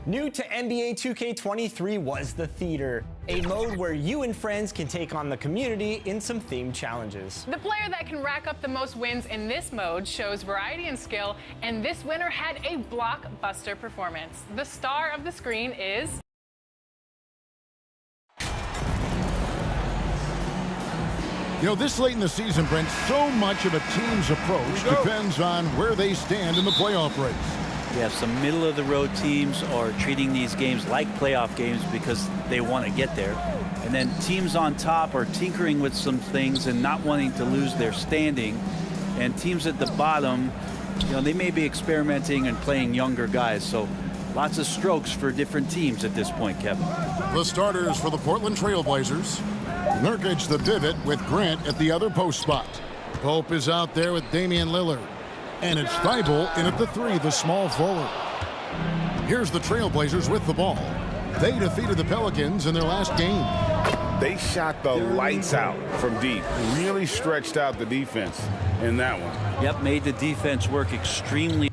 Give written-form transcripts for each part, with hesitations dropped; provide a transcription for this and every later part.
New to NBA 2K23 was the Theater, a mode where you and friends can take on the community in some themed challenges. The player that can rack up the most wins in this mode shows variety and skill, and this winner had a blockbuster performance. The star of the screen is... You know, this late in the season, Brent, so much of a team's approach depends on where they stand in the playoff race. Yeah, some middle-of-the-road teams are treating these games like playoff games because they want to get there. And then teams on top are tinkering with some things and not wanting to lose their standing. And teams at the bottom, you know, they may be experimenting and playing younger guys. So lots of strokes for different teams at this point, Kevin. The starters for the Portland Trail Blazers. Nurkic the pivot with Grant at the other post spot. Pope is out there with Damian Lillard. And it's Thibault in at the 3, the small forward. Here's the Trailblazers with the ball. They defeated the Pelicans in their last game. They shot the lights out from deep. Really stretched out the defense in that one. Yep, made the defense work extremely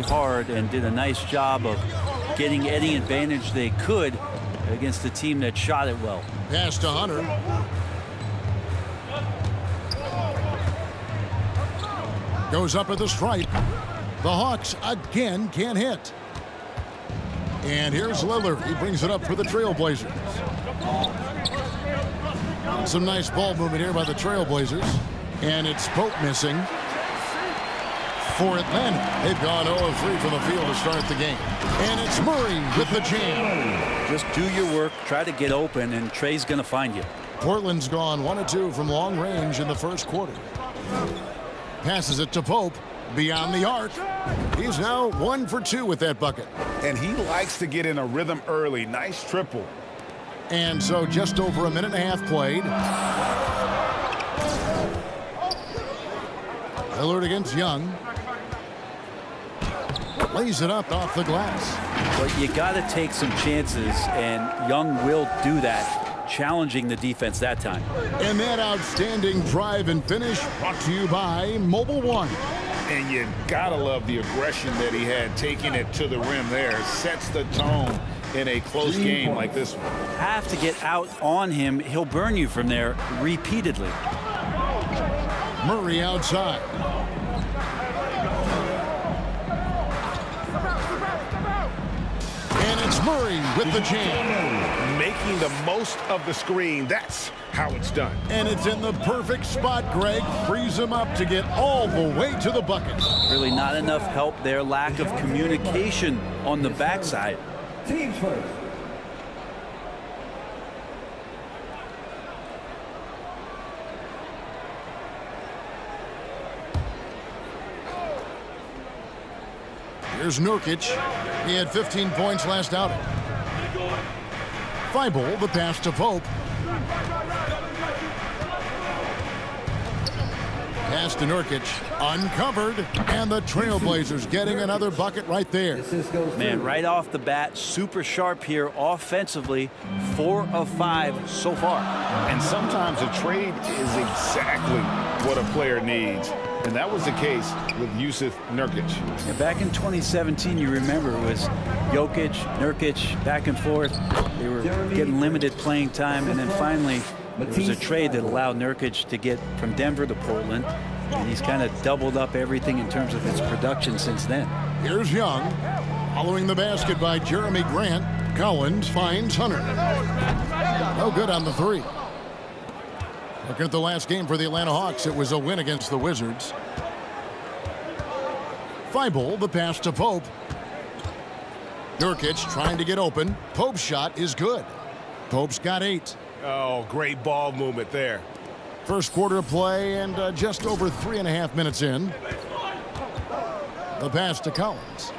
hard and did a nice job of getting any advantage they could against a team that shot it well. Pass to Hunter. Goes up at the stripe. The Hawks again can't hit. And here's Lillard. He brings it up for the Trailblazers. Some nice ball movement here by the Trailblazers. And it's Pope missing for Atlanta. They've gone 0-3 from the field to start the game. And it's Murray with the jam. Just do your work, try to get open, and Trey's going to find you. Portland's gone 1-2 from long range in the first quarter. Passes it to Pope beyond the arc. He's now 1 for 2 with that bucket. And he likes to get in a rhythm early. Nice triple. And so just over a minute and a half played. Lillard against Young. Lays it up off the glass. But you got to take some chances, and Young will do that, challenging the defense that time. And that outstanding drive and finish brought to you by Mobile One. And you gotta love the aggression that he had, taking it to the rim there. Sets the tone in a close game like this one. Have to get out on him. He'll burn you from there repeatedly. Murray outside. And it's Murray with the jam. Making the most of the screen. That's how it's done. And it's in the perfect spot, Greg. Frees him up to get all the way to the bucket. Really not enough help there. Lack of communication on the backside. Teams first. Here's Nurkic. He had 15 points last outing. Thibault, the pass to Pope. Pass to Nurkic. Uncovered. And the Trailblazers getting another bucket right there. Man, right off the bat, super sharp here offensively. 4 of 5 so far. And sometimes a trade is exactly what a player needs. And that was the case with Jusuf Nurkic. Yeah, back in 2017, you remember, it was Jokic, Nurkic, back and forth. They were getting limited playing time, and then finally there was a trade that allowed Nurkic to get from Denver to Portland, and he's kind of doubled up everything in terms of his production since then. Here's Young. Following the basket by Jeremy Grant. Collins finds Hunter. No good on the 3. Looking at the last game for the Atlanta Hawks, it was a win against the Wizards. Thibault, the pass to Pope. Nurkic trying to get open. Pope's shot is good. Pope's got 8. Oh, great ball movement there. First quarter of play and just over 3.5 minutes in. The pass to Collins.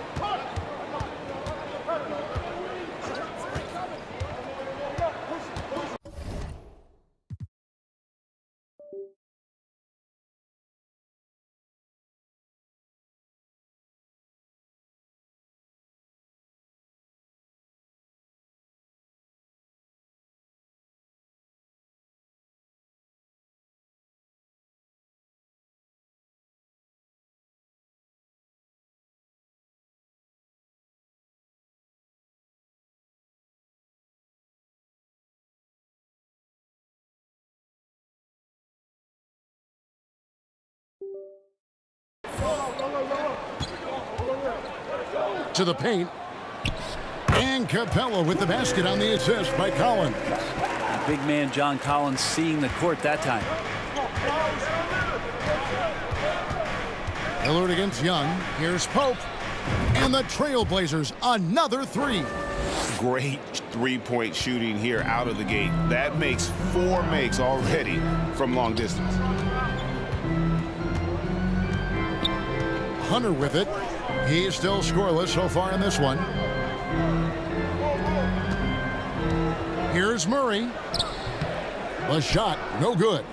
To the paint. And Capella with the basket on the assist by Collins. Big man John Collins seeing the court that time. Lillard against Young. Here's Pope. And the Trailblazers, another three. Great three-point shooting here out of the gate. That makes 4 makes already from long distance. Hunter with it. He's still scoreless so far in this one. Here's Murray. The shot, no good.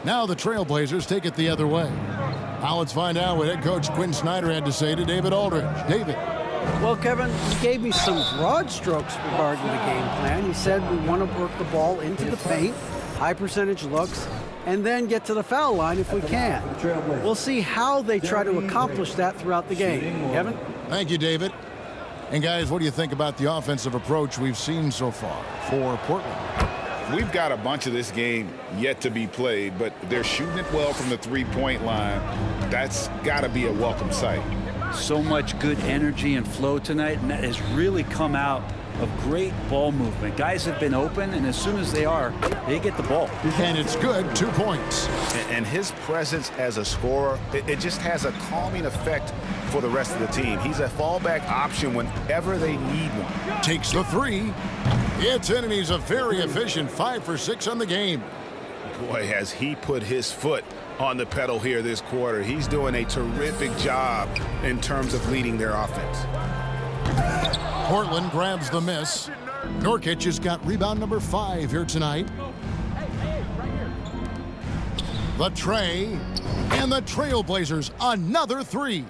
Now the Trailblazers take it the other way. Now let's find out what head coach Quinn Snyder had to say to David Aldridge. David. Well, Kevin, he gave me some broad strokes regarding the game plan. He said we want to work the ball into the paint, high percentage looks, and then get to the foul line if we can. We'll see how they try to accomplish that throughout the game. Kevin? Thank you, David. And guys, what do you think about the offensive approach we've seen so far for Portland? We've got a bunch of this game yet to be played, but they're shooting it well from the three-point line. That's got to be a welcome sight. So much good energy and flow tonight, and that has really come out of great ball movement. Guys have been open, and as soon as they are, they get the ball. And it's good, 2 points. And his presence as a scorer, it just has a calming effect for the rest of the team. He's a fallback option whenever they need one. Takes the three. It's in, and he's a very efficient 5 for 6 on the game. Boy, has he put his foot on the pedal here this quarter. He's doing a terrific job in terms of leading their offense. Portland grabs the miss. Nurkic has got rebound number 5 here tonight. The tray, and the Trailblazers, another three.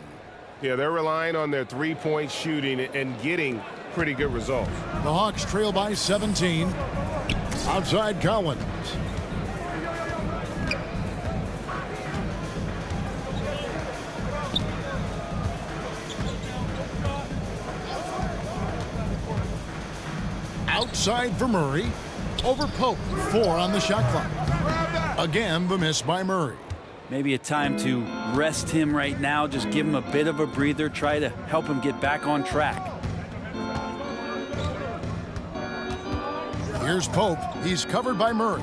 Yeah, they're relying on their three-point shooting and getting pretty good results. The Hawks trail by 17. Outside Collins. Outside for Murray. Over Pope. 4 on the shot clock. Again, the miss by Murray. Maybe a time to rest him right now. Just give him a bit of a breather. Try to help him get back on track. Here's Pope. He's covered by Murray.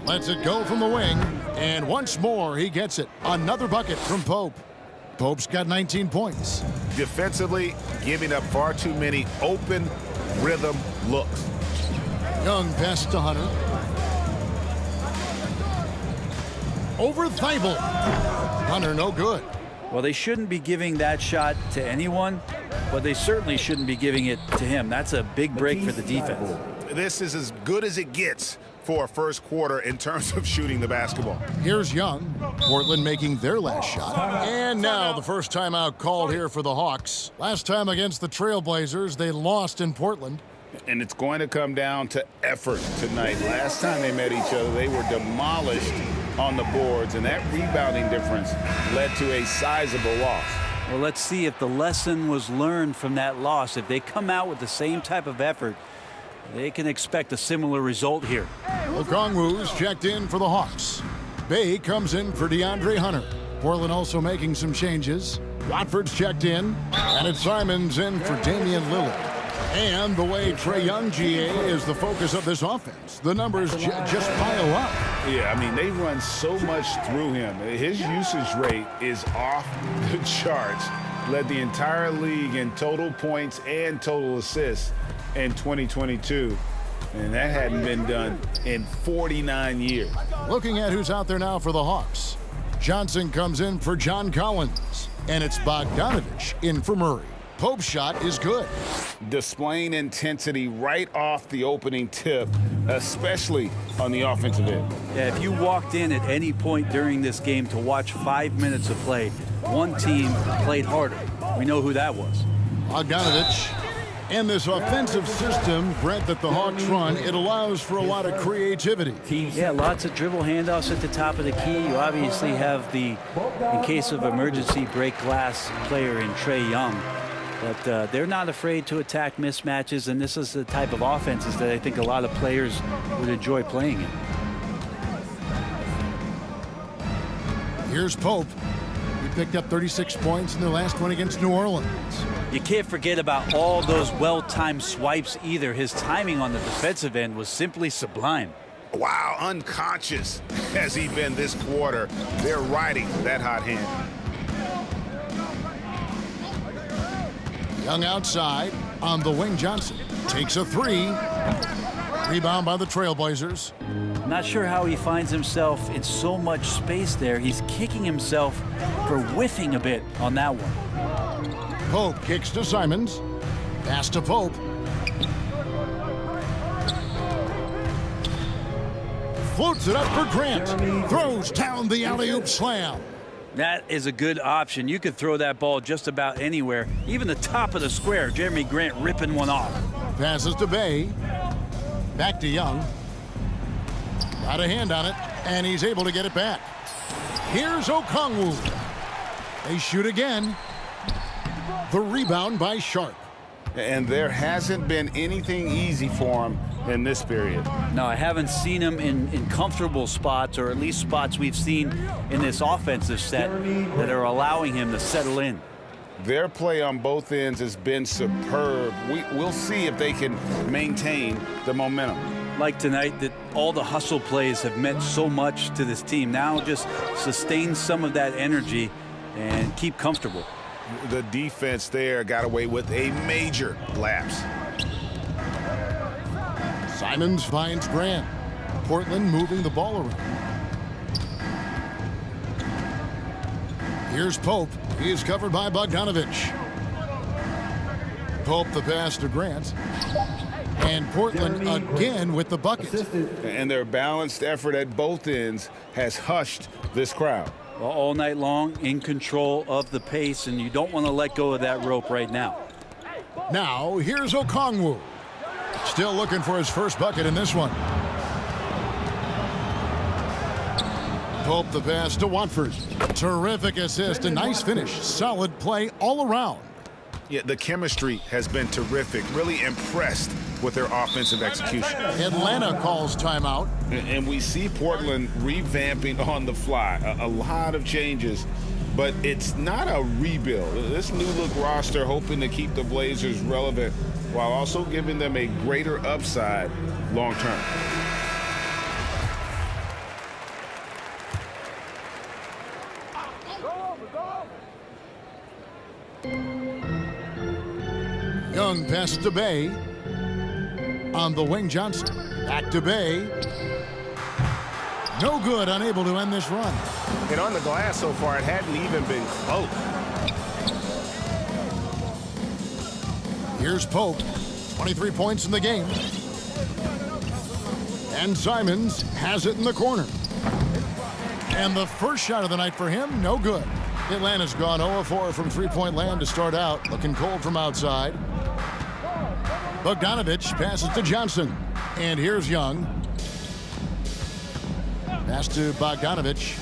Lets it go from the wing. And once more, he gets it. Another bucket from Pope. Pope's got 19 points. Defensively, giving up far too many open rhythm looks. Young pass to Hunter. Over Thibault. Hunter no good. Well, they shouldn't be giving that shot to anyone, but they certainly shouldn't be giving it to him. That's a big break for the defense. This is as good as it gets for a first quarter in terms of shooting the basketball. Here's Young. Portland making their last shot. And now the first timeout called here for the Hawks. Last time against the Trailblazers, they lost in Portland. And it's going to come down to effort tonight. Last time they met each other, they were demolished on the boards, and that rebounding difference led to a sizable loss. Well, let's see if the lesson was learned from that loss. If they come out with the same type of effort, they can expect a similar result here. Okongwu's checked in for the Hawks. Bay comes in for DeAndre Hunter. Portland also making some changes. Watford's checked in, and it's Simons in for Damian Lillard. And the way Trae Young, GA, is the focus of this offense. The numbers just pile up. Yeah, I mean, they run so much through him. His usage rate is off the charts. Led the entire league in total points and total assists in 2022. And that hadn't been done in 49 years. Looking at who's out there now for the Hawks. Johnson comes in for John Collins. And it's Bogdanovich in for Murray. Pope's shot is good. Displaying intensity right off the opening tip, especially on the offensive end. Yeah, if you walked in at any point during this game to watch 5 minutes of play, one team played harder. We know who that was. Bogdanovich. And this offensive system, Brent, that the Hawks run, it allows for a lot of creativity. Yeah, lots of dribble handoffs at the top of the key. You obviously have the, in case of emergency, break glass player in Trae Young. But they're not afraid to attack mismatches, and this is the type of offenses that I think a lot of players would enjoy playing in. Here's Pope. He picked up 36 points in their last one against New Orleans. You can't forget about all those well-timed swipes either. His timing on the defensive end was simply sublime. Wow, unconscious has he been this quarter. They're riding that hot hand. Young outside on the wing. Johnson takes a three. Rebound by the Trailblazers. Not sure how he finds himself in so much space there. He's kicking himself for whiffing a bit on that one. Pope kicks to Simons. Pass to Pope. Floats it up for Grant. Throws down the alley-oop slam. That is a good option. You could throw that ball just about anywhere, even the top of the square. Jeremy Grant ripping one off. Passes to Bay. Back to Young. Got a hand on it, and he's able to get it back. Here's Okongwu. They shoot again. The rebound by Sharp. And there hasn't been anything easy for him in this period. No, I haven't seen him in comfortable spots, or at least spots we've seen in this offensive set that are allowing him to settle in. Their play on both ends has been superb. We'll see if they can maintain the momentum. Like tonight, that all the hustle plays have meant so much to this team. Now just sustain some of that energy and keep comfortable. The defense there got away with a major lapse. Simons finds Grant. Portland moving the ball around. Here's Pope. He is covered by Bogdanovich. Pope the pass to Grant. And Portland again with the bucket. And their balanced effort at both ends has hushed this crowd. Well, all night long, in control of the pace, and you don't want to let go of that rope right now. Now, here's Okongwu. Still looking for his first bucket in this one. Pope the pass to Watford. Terrific assist, a nice finish. Solid play all around. Yeah, the chemistry has been terrific. Really impressed with their offensive execution. Atlanta calls timeout. And we see Portland revamping on the fly. A lot of changes, but it's not a rebuild. This new look roster hoping to keep the Blazers relevant while also giving them a greater upside long term. Young passes to Bay. On the wing, Johnson. Back to Bay. No good, unable to end this run. And on the glass so far, it hadn't even been close. Here's Pope. 23 points in the game. And Simons has it in the corner. And the first shot of the night for him, no good. Atlanta's gone 0-4 from three-point land to start out. Looking cold from outside. Bogdanovich passes to Johnson. And here's Young. Pass to Bogdanovich.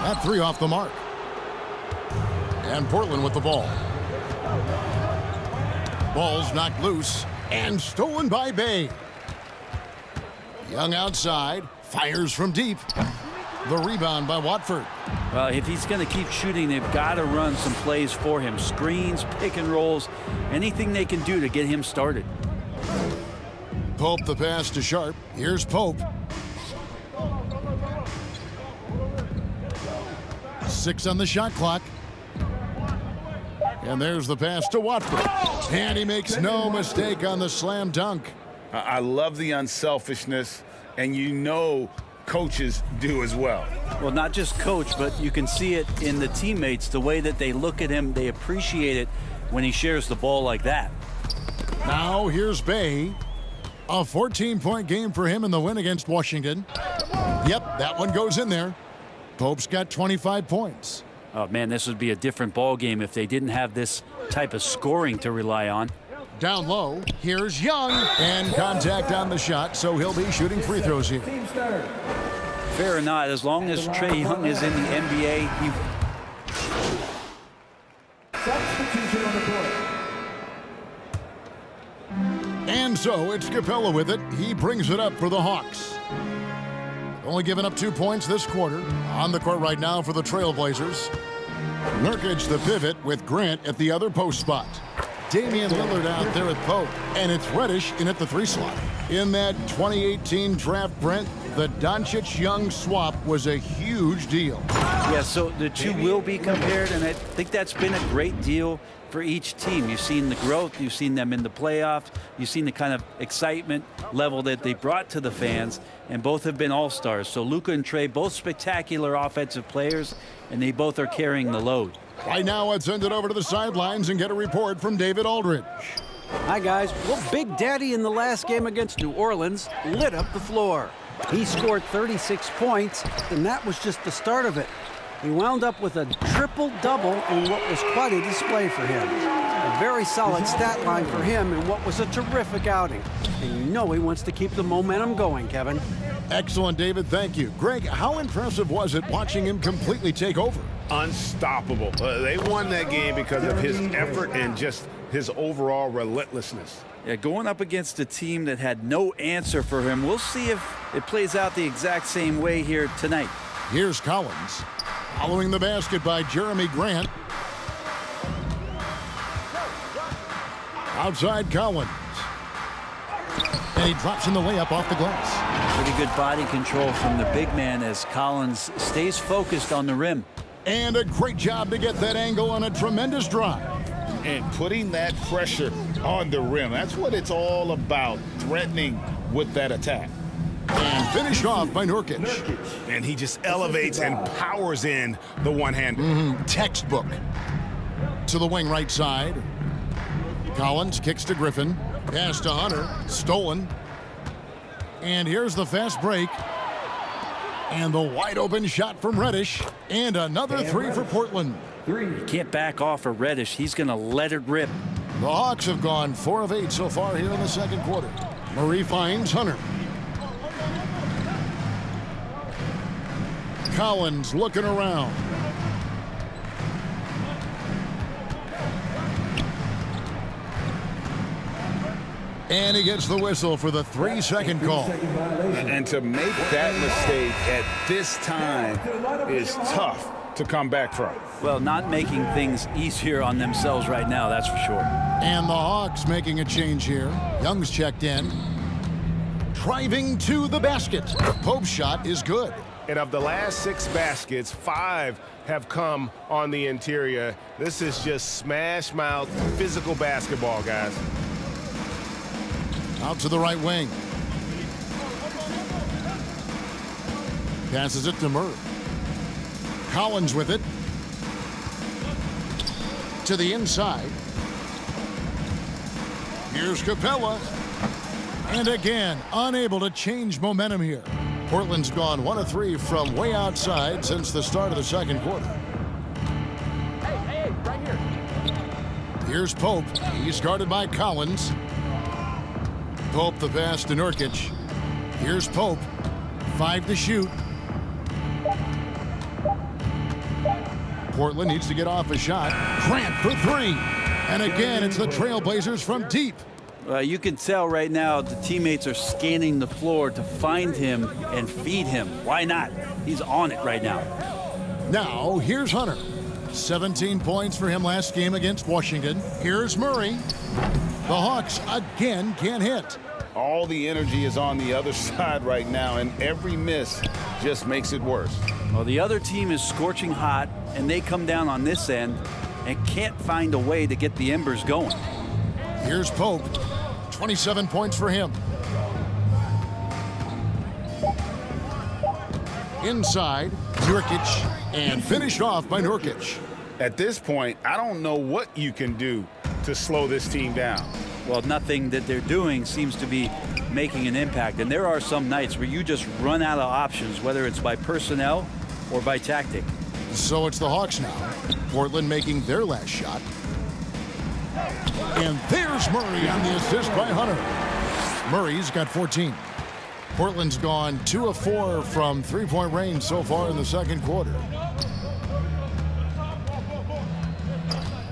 That three off the mark. And Portland with the ball. Ball's knocked loose and stolen by Bay. Young outside, fires from deep. The rebound by Watford. Well, if he's going to keep shooting, they've got to run some plays for him. Screens, pick and rolls, anything they can do to get him started. Pope the pass to Sharp. Here's Pope. 6 on the shot clock. And there's the pass to Watford. And he makes no mistake on the slam dunk. I love the unselfishness, and you know coaches do as well. Well, not just coach, but you can see it in the teammates, the way that they look at him. They appreciate it when he shares the ball like that. Now here's Bay. A 14-point game for him in the win against Washington. Yep, that one goes in there. Pope's got 25 points. Oh, man, this would be a different ball game if they didn't have this type of scoring to rely on. Down low, here's Young. And contact on the shot, so he'll be shooting free throws here. Fair or not, as long as Trae Young is in the NBA, he... Substitution on the court. And so it's Capella with it. He brings it up for the Hawks. only giving up 2 points this quarter. On the court right now for the Trailblazers. Nurkic the pivot with Grant at the other post spot. Damian Lillard out there at Pope, and it's Reddish in at the 3 slot. In that 2018 draft, Brent, the Doncic-Young swap was a huge deal. Yeah, so the two will be compared, and I think that's been a great deal for each team. You've seen the growth, you've seen them in the playoffs, you've seen the kind of excitement level that they brought to the fans, and both have been all-stars. So Luka and Trey, both spectacular offensive players, and they both are carrying the load. Right now, let's send it over to the sidelines and get a report from David Aldridge. Hi, guys. Well, Big Daddy in the last game against New Orleans lit up the floor. He scored 36 points, and that was just the start of it. He wound up with a triple-double in what was quite a display for him. A very solid stat line for him in what was a terrific outing. And you know he wants to keep the momentum going, Kevin. Excellent, David. Thank you. Greg, how impressive was it watching him completely take over? Unstoppable. They won that game because of his effort and just his overall relentlessness. Yeah, going up against a team that had no answer for him. We'll see if it plays out the exact same way here tonight. Here's Collins. Following the basket by Jeremy Grant. Outside Collins. And he drops in the layup off the glass. Pretty good body control from the big man as Collins stays focused on the rim. And a great job to get that angle on a tremendous drive. And putting that pressure on the rim. That's what it's all about, threatening with that attack. And finished off by Nurkic. And he just elevates and powers in the one-hander. Textbook. To the wing right side. Collins kicks to Griffin. Pass to Hunter. Stolen. And here's the fast break. And the wide open shot from Reddish. And another 3 for Portland. You can't back off of Reddish. He's going to let it rip. The Hawks have gone 4 of 8 so far here in the second quarter. Murray finds Hunter. Collins looking around. And he gets the whistle for the 3-second call. And to make that mistake at this time is tough to come back from. Well, not making things easier on themselves right now, that's for sure. And the Hawks making a change here. Young's checked in. Driving to the basket. Pope's shot is good. And of the last 6 baskets, 5 have come on the interior. This is just smash mouth physical basketball, guys. Out to the right wing. Passes it to Murray. Collins with it. To the inside. Here's Capella. And again, unable to change momentum here. Portland's gone 1 of 3 from way outside since the start of the second quarter. Hey, right here. Here's Pope. He's guarded by Collins. Pope the pass to Nurkic. Here's Pope. 5 to shoot. Portland needs to get off a shot. Grant for 3. And again, it's the Trailblazers from deep. You can tell right now the teammates are scanning the floor to find him and feed him. Why not? He's on it right now. Now, here's Hunter. 17 points for him last game against Washington. Here's Murray. The Hawks again can't hit. All the energy is on the other side right now, and every miss just makes it worse. Well, the other team is scorching hot, and they come down on this end and can't find a way to get the embers going. Here's Pope. 27 points for him. Inside, Nurkic, and finished off by Nurkic. At this point, I don't know what you can do to slow this team down. Well, nothing that they're doing seems to be making an impact. And there are some nights where you just run out of options, whether it's by personnel or by tactic. So it's the Hawks now. Portland making their last shot. And there's Murray on the assist by Hunter. Murray's got 14. Portland's gone 2 of 4 from 3-point range so far in the second quarter.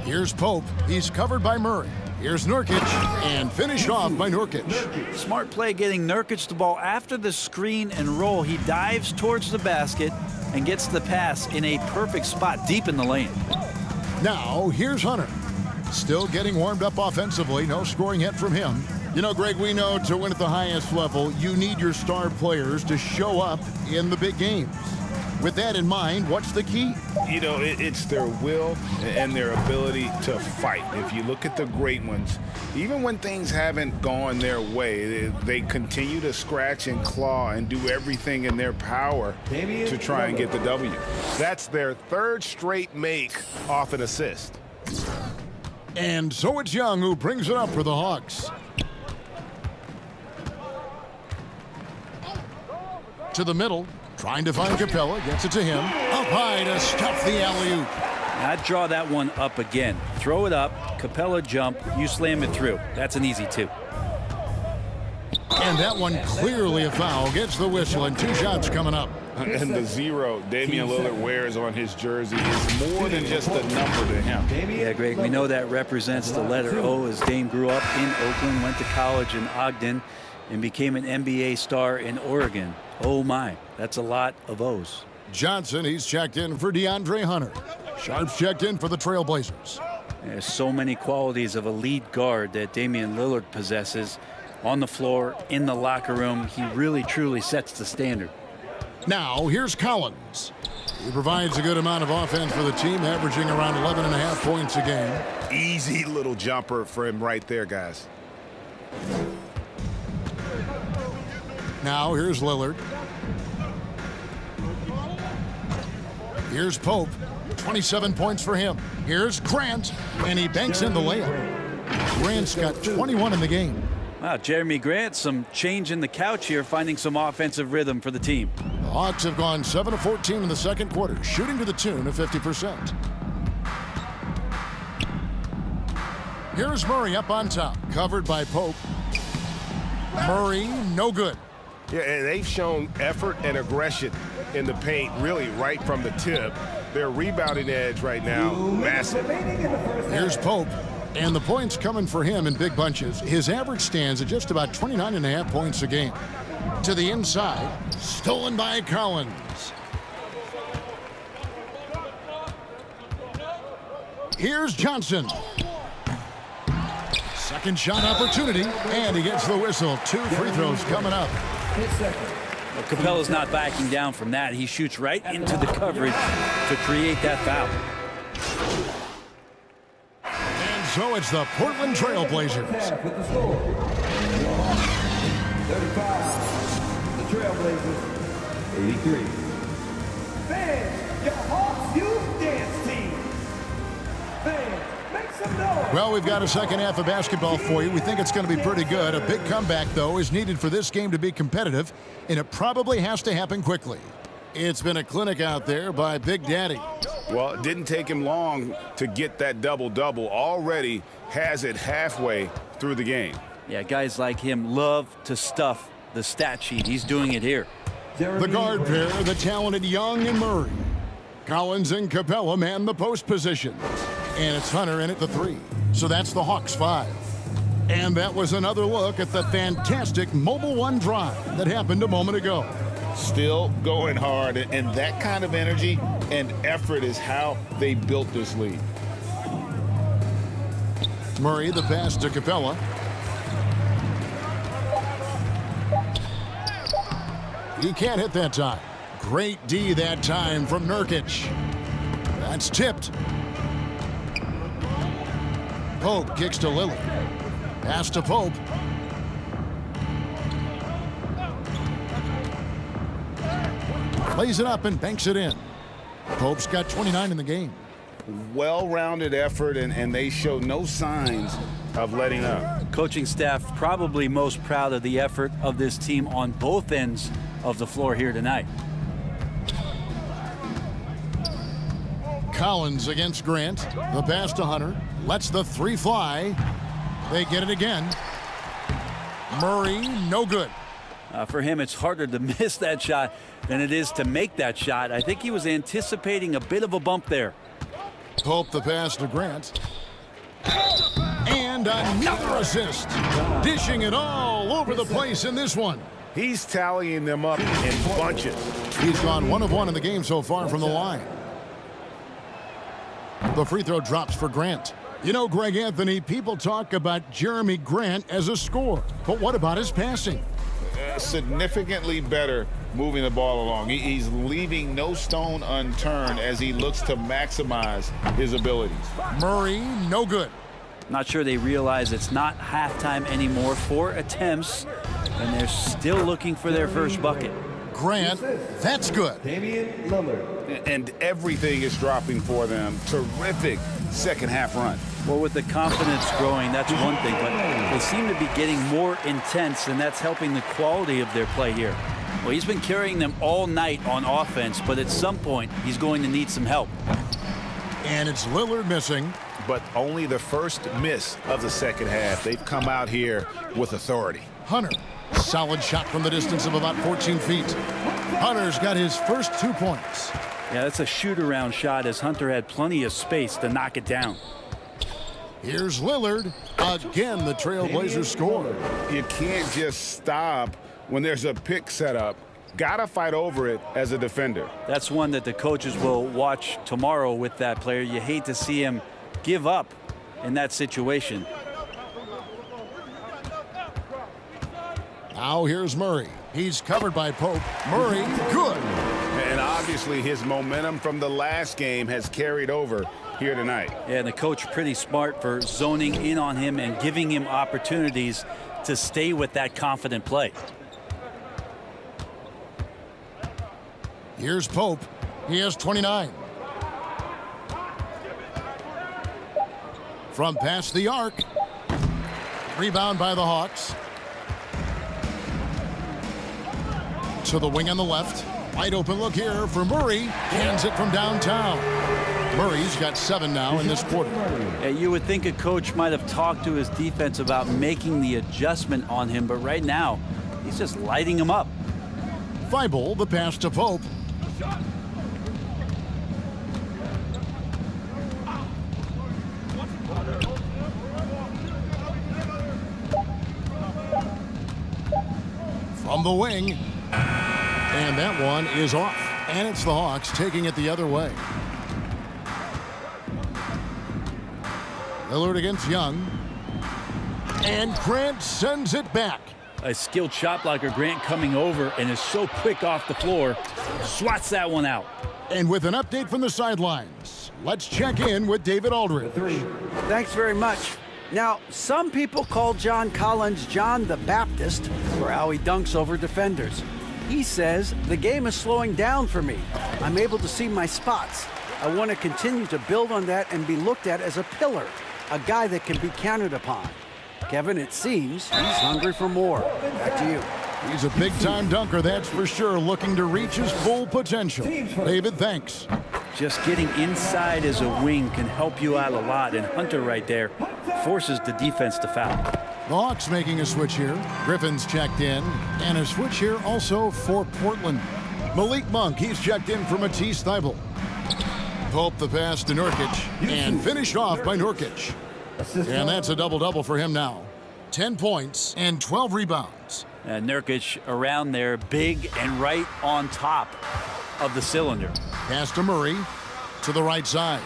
Here's Pope. He's covered by Murray. Here's Nurkic, and finished off by Nurkic. Smart play getting Nurkic the ball after the screen and roll. He dives towards the basket and gets the pass in a perfect spot deep in the lane. Now, here's Hunter. Still getting warmed up offensively. No scoring yet from him. You know, Greg, we know to win at the highest level, you need your star players to show up in the big games. With that in mind, what's the key? You know, it's their will and their ability to fight. If you look at the great ones, even when things haven't gone their way, they continue to scratch and claw and do everything in their power to try and get the W. That's their third straight make off an assist. And so it's Young who brings it up for the Hawks. To the middle, trying to find Capella, gets it to him. Up high to stuff the alley-oop. I'd draw that one up again. Throw it up, Capella jump, you slam it through. That's an easy 2. And that one clearly a foul. Gets the whistle, and 2 shots coming up. And the 0 Damian Lillard wears on his jersey is more than just a number to him. Yeah, Greg, we know that represents the letter O, as Dame grew up in Oakland, went to college in Ogden, and became an NBA star in Oregon. Oh my, that's a lot of O's. Johnson, he's checked in for DeAndre Hunter. Sharp's checked in for the Trailblazers. There's so many qualities of a lead guard that Damian Lillard possesses on the floor, in the locker room. He really, truly sets the standard. Now, here's Collins. He provides a good amount of offense for the team, averaging around 11.5 points a game. Easy little jumper for him right there, guys. Now, here's Lillard. Here's Pope. 27 points for him. Here's Grant, and he banks in the layup. Grant's got 21 in the game. Wow, Jeremy Grant, some change in the couch here, finding some offensive rhythm for the team. The Hawks have gone 7 of 14 in the second quarter, shooting to the tune of 50%. Here's Murray up on top, covered by Pope. Murray, no good. Yeah, and they've shown effort and aggression in the paint, really right from the tip. Their rebounding edge right now, massive. Here's Pope, and the points coming for him in big bunches. His average stands at just about 29.5 points a game. To the inside, stolen by Collins. Here's Johnson. Second shot opportunity, and he gets the whistle. 2 free throws coming up. Well, Capella's not backing down from that. He shoots right into the coverage to create that foul. And so it's the Portland Trailblazers. With the score, 35, the Trailblazers, 83. Fans, your Hawks Youth Dance Team. Fans, make some noise. Well, we've got a second half of basketball for you. We think it's going to be pretty good. A big comeback, though, is needed for this game to be competitive, and it probably has to happen quickly. It's been a clinic out there by Big Daddy. Well, it didn't take him long to get that double-double. Already has it halfway through the game. Yeah, guys like him love to stuff the stat sheet. He's doing it here. The guard pair, the talented Young and Murray. Collins and Capella man the post position. And it's Hunter in at the 3. So that's the Hawks 5. And that was another look at the fantastic Mobile One drive that happened a moment ago. Still going hard, and that kind of energy and effort is how they built this lead. Murray, the pass to Capella. He can't hit that time. Great D that time from Nurkic. That's tipped. Pope kicks to Lillard. Pass to Pope. Plays it up and banks it in. Pope's got 29 in the game. Well-rounded effort, and they show no signs of letting up. Coaching staff probably most proud of the effort of this team on both ends of the floor here tonight. Collins against Grant. The pass to Hunter. Lets the 3 fly. They get it again. Murray, no good. For him, it's harder to miss that shot than it is to make that shot. I think he was anticipating a bit of a bump there. Pope the pass to Grant. And Another assist. Dishing it all over the place in this one. He's tallying them up in bunches. He's gone 1 of 1 in the game so far from the line. The free throw drops for Grant. You know, Greg Anthony, people talk about Jeremy Grant as a scorer, but what about his passing? Significantly better moving the ball along. He's leaving no stone unturned as he looks to maximize his abilities. Murray, no good. Not sure they realize it's not halftime anymore. 4 attempts, and they're still looking for their first bucket. Grant, that's good. Damian Lillard. And everything is dropping for them. Terrific second half run. Well, with the confidence growing, that's one thing, but they seem to be getting more intense, and that's helping the quality of their play here. Well, he's been carrying them all night on offense, but at some point, he's going to need some help. And it's Lillard missing. But only the first miss of the second half. They've come out here with authority. Hunter, solid shot from the distance of about 14 feet. Hunter's got his first 2 points. Yeah, that's a shoot-around shot as Hunter had plenty of space to knock it down. Here's Lillard. Again, the Trailblazers score. You can't just stop when there's a pick set up. Gotta fight over it as a defender. That's one that the coaches will watch tomorrow with that player. You hate to see him give up in that situation. Now here's Murray. He's covered by Pope. Murray, good. And obviously his momentum from the last game has carried over here tonight. Yeah, and the coach pretty smart for zoning in on him and giving him opportunities to stay with that confident play. Here's Pope. He has 29. From past the arc. Rebound by the Hawks. To the wing on the left. Wide open look here for Murray. Hands it from downtown. Murray's got 7 now in this quarter. Yeah, you would think a coach might have talked to his defense about making the adjustment on him, but right now, he's just lighting him up. Thibault, the pass to Pope. From the wing. And that one is off. And it's the Hawks taking it the other way. Lillard against Young. And Grant sends it back. A skilled shot blocker, Grant, coming over and is so quick off the floor. Swats that one out. And with an update from the sidelines, let's check in with David Aldridge. Thanks very much. Now, some people call John Collins John the Baptist for how he dunks over defenders. He says, the game is slowing down for me. I'm able to see my spots. I want to continue to build on that and be looked at as a pillar, a guy that can be counted upon. Kevin, it seems he's hungry for more. Back to you. He's a big-time dunker, that's for sure, looking to reach his full potential. David, thanks. Just getting inside as a wing can help you out a lot, and Hunter right there forces the defense to foul. The Hawks making a switch here. Griffin's checked in, and a switch here also for Portland. Malik Monk, he's checked in for Matisse Thybulle. Pope the pass to Nurkic, and finished off by Nurkic. And that's a double-double for him now. 10 points and 12 rebounds. And Nurkic around there, big and right on top of the cylinder. Pass to Murray to the right side.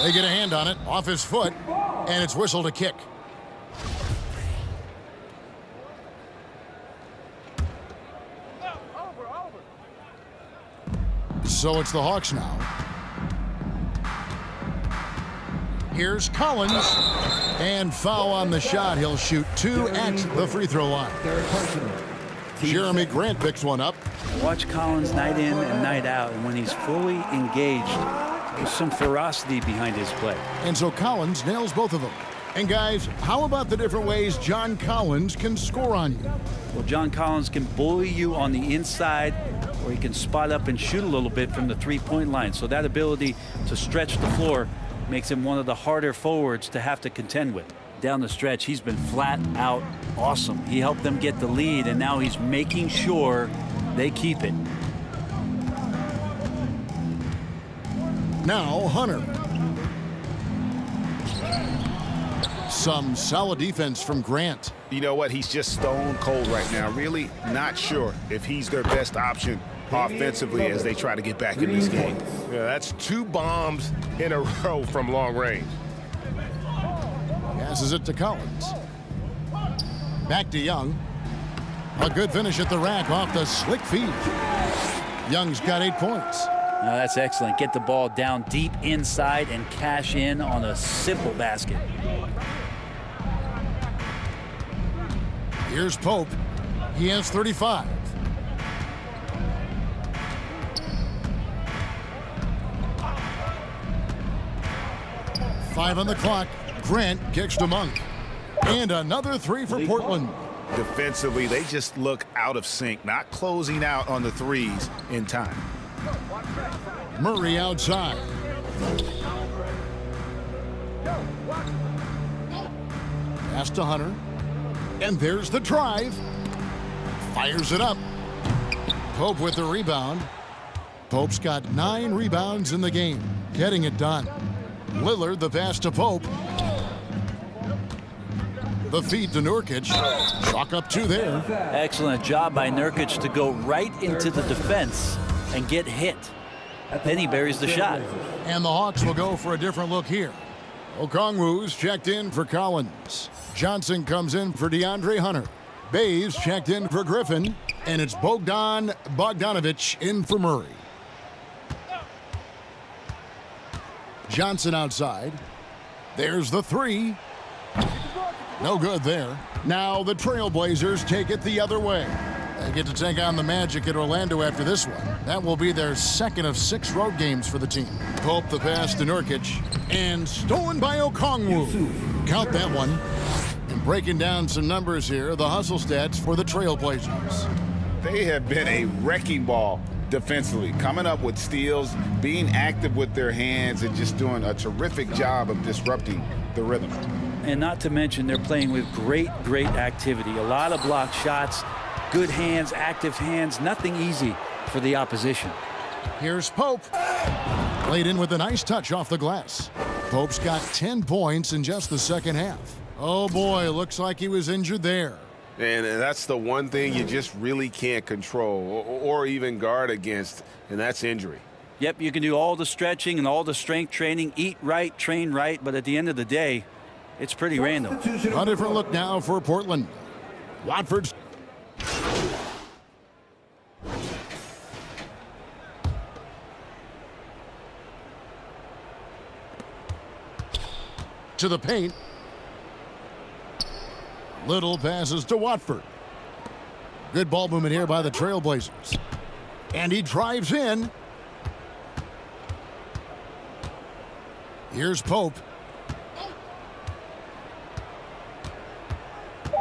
They get a hand on it, off his foot, and it's whistled a kick. So it's the Hawks now. Here's Collins, and foul on the shot. He'll shoot 2 at the free throw line. Jeremy Grant picks one up. Watch Collins night in and night out, and when he's fully engaged, there's some ferocity behind his play. And so Collins nails both of them. And guys, how about the different ways John Collins can score on you? Well, John Collins can bully you on the inside, or he can spot up and shoot a little bit from the three-point line. So that ability to stretch the floor makes him one of the harder forwards to have to contend with. Down the stretch, he's been flat out awesome. He helped them get the lead, and now he's making sure they keep it. Now Hunter. Some solid defense from Grant. You know what? He's just stone cold right now. Really not sure if he's their best option offensively as they try to get back in this game. Yeah, that's 2 bombs in a row from long range. Passes it to Collins. Back to Young. A good finish at the rack off the slick feed. Young's got 8 points. Now that's excellent. Get the ball down deep inside and cash in on a simple basket. Here's Pope. He has 35. Five on the clock. Grant kicks to Monk. And another 3 for Portland. Defensively, they just look out of sync, not closing out on the threes in time. Murray outside. Pass to Hunter. And there's the drive. Fires it up. Pope with the rebound. Pope's got 9 rebounds in the game. Getting it done. Lillard the pass to Pope. The feed to Nurkic. Chalk up 2 there. Excellent job by Nurkic to go right into the defense and get hit. Then he buries the shot. And the Hawks will go for a different look here. Okongwu's checked in for Collins. Johnson comes in for DeAndre Hunter. Bays checked in for Griffin. And it's Bogdan Bogdanovic in for Murray. Johnson outside. There's the 3. No good there. Now the Trailblazers take it the other way. They get to take on the Magic at Orlando after this one. That will be their 2nd of 6 road games for the team. Pope the pass to Nurkic. And stolen by Okongwu. Count that one. And breaking down some numbers here, the hustle stats for the Trailblazers. They have been a wrecking ball defensively, coming up with steals, being active with their hands, and just doing a terrific job of disrupting the rhythm. And not to mention, they're playing with great activity. A lot of block shots, good hands, active hands, nothing easy for the opposition. Here's Pope. Played in with a nice touch off the glass. Pope's got 10 points in just the second half. Oh boy, looks like he was injured there. And that's the one thing you just really can't control or even guard against, and that's injury. Yep, you can do all the stretching and all the strength training, eat right, train right, but at the end of the day, it's pretty random. A different look now for Portland. Watford's to the paint. Little passes to Watford. Good ball movement here by the Trailblazers. And he drives in. Here's Pope.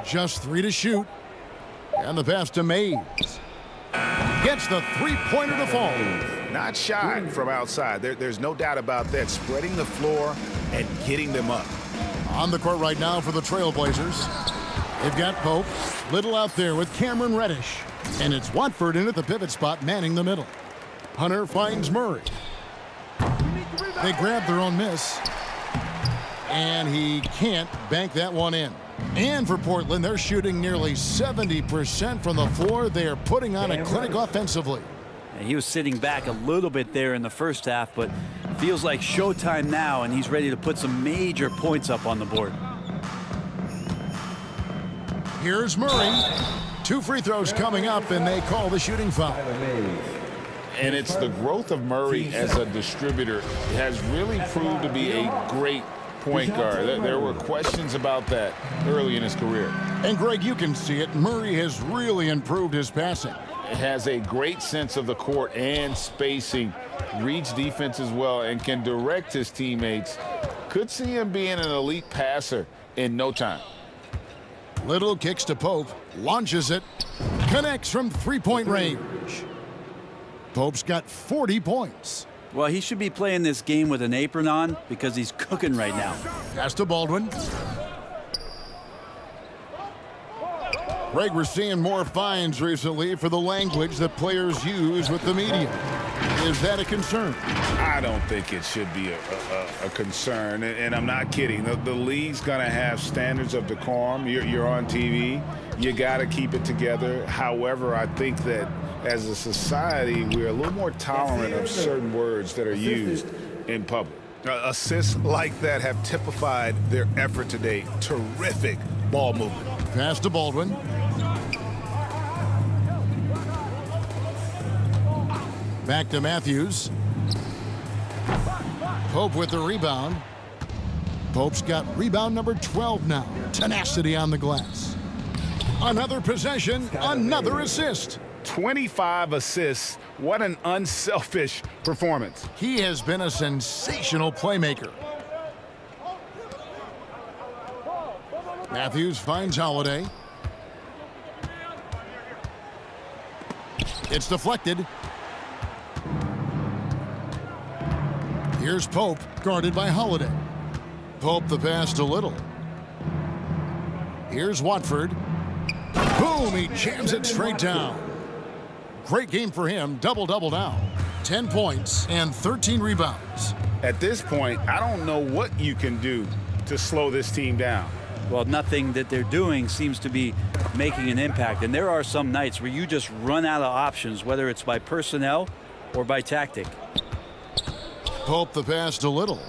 Just 3 to shoot. And the pass to Mays. Gets the 3-pointer to fall. Not shy from outside. There's no doubt about that. Spreading the floor and getting them up. On the court right now for the Trailblazers. They've got Pope. Little out there with Cameron Reddish. And it's Watford in at the pivot spot, manning the middle. Hunter finds Murray. They grab their own miss. And he can't bank that one in. And for Portland, they're shooting nearly 70% from the floor. They are putting on a clinic offensively. And he was sitting back a little bit there in the first half, but feels like showtime now, and he's ready to put some major points up on the board. Here's Murray. 2 free throws coming up, and they call the shooting foul. And it's the growth of Murray as a distributor has really proved to be a great point guard. There were questions about that early in his career. And Greg, you can see it. Murray has really improved his passing. Has a great sense of the court and spacing, reads defense as well, and can direct his teammates. Could see him being an elite passer in no time. Little kicks to Pope, launches it, connects from 3-point range. Pope's got 40 points. Well, he should be playing this game with an apron on because he's cooking right now. Pass to Baldwin. Greg, we're seeing more fines recently for the language that players use with the media. Is that a concern? I don't think it should be a concern, and I'm not kidding. The league's going to have standards of decorum. You're on TV. You got to keep it together. However, I think that as a society, we're a little more tolerant of certain words that are used in public. Assists like that have typified their effort today. Terrific ball movement. Pass to Baldwin. Back to Matthews. Pope with the rebound. Pope's got rebound number 12 now. Tenacity on the glass. Another possession, another assist. 25 assists. What an unselfish performance. He has been a sensational playmaker. Matthews finds Holiday. It's deflected. Here's Pope, guarded by Holiday. Pope the pass to Little. Here's Watford. Boom, he jams it straight down. Great game for him, double-double now. 10 points and 13 rebounds. At this point, I don't know what you can do to slow this team down. Well, nothing that they're doing seems to be making an impact. And there are some nights where you just run out of options, whether it's by personnel or by tactic. Pope the pass to Little.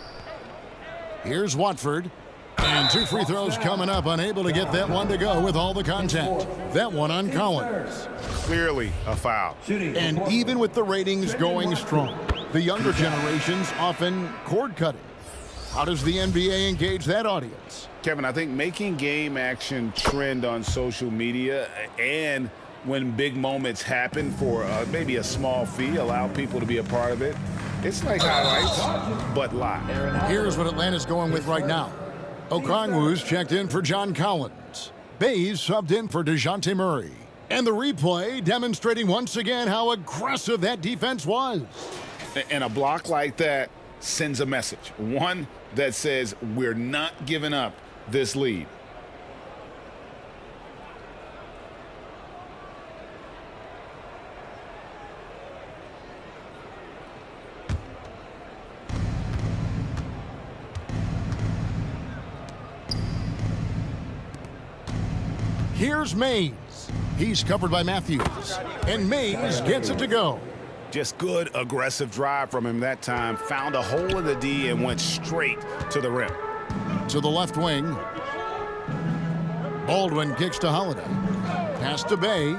Here's Watford. And 2 free throws coming up, unable to get that one to go with all the contact. That one on Collins. Clearly a foul. And even with the ratings going strong, the younger generations often cord cutting. How does the NBA engage that audience? Kevin, I think making game action trend on social media and when big moments happen for maybe a small fee, allow people to be a part of it. It's like highlights, but live. Here's what Atlanta's going with right now. Okongwu's checked in for John Collins. Bays subbed in for DeJounte Murray. And the replay demonstrating once again how aggressive that defense was. And a block like that sends a message. One that says we're not giving up this lead. Here's Mays. He's covered by Matthews. And Mays gets it to go. Just good, aggressive drive from him that time. Found a hole in the D and went straight to the rim. To the left wing. Baldwin kicks to Holiday. Pass to Bay.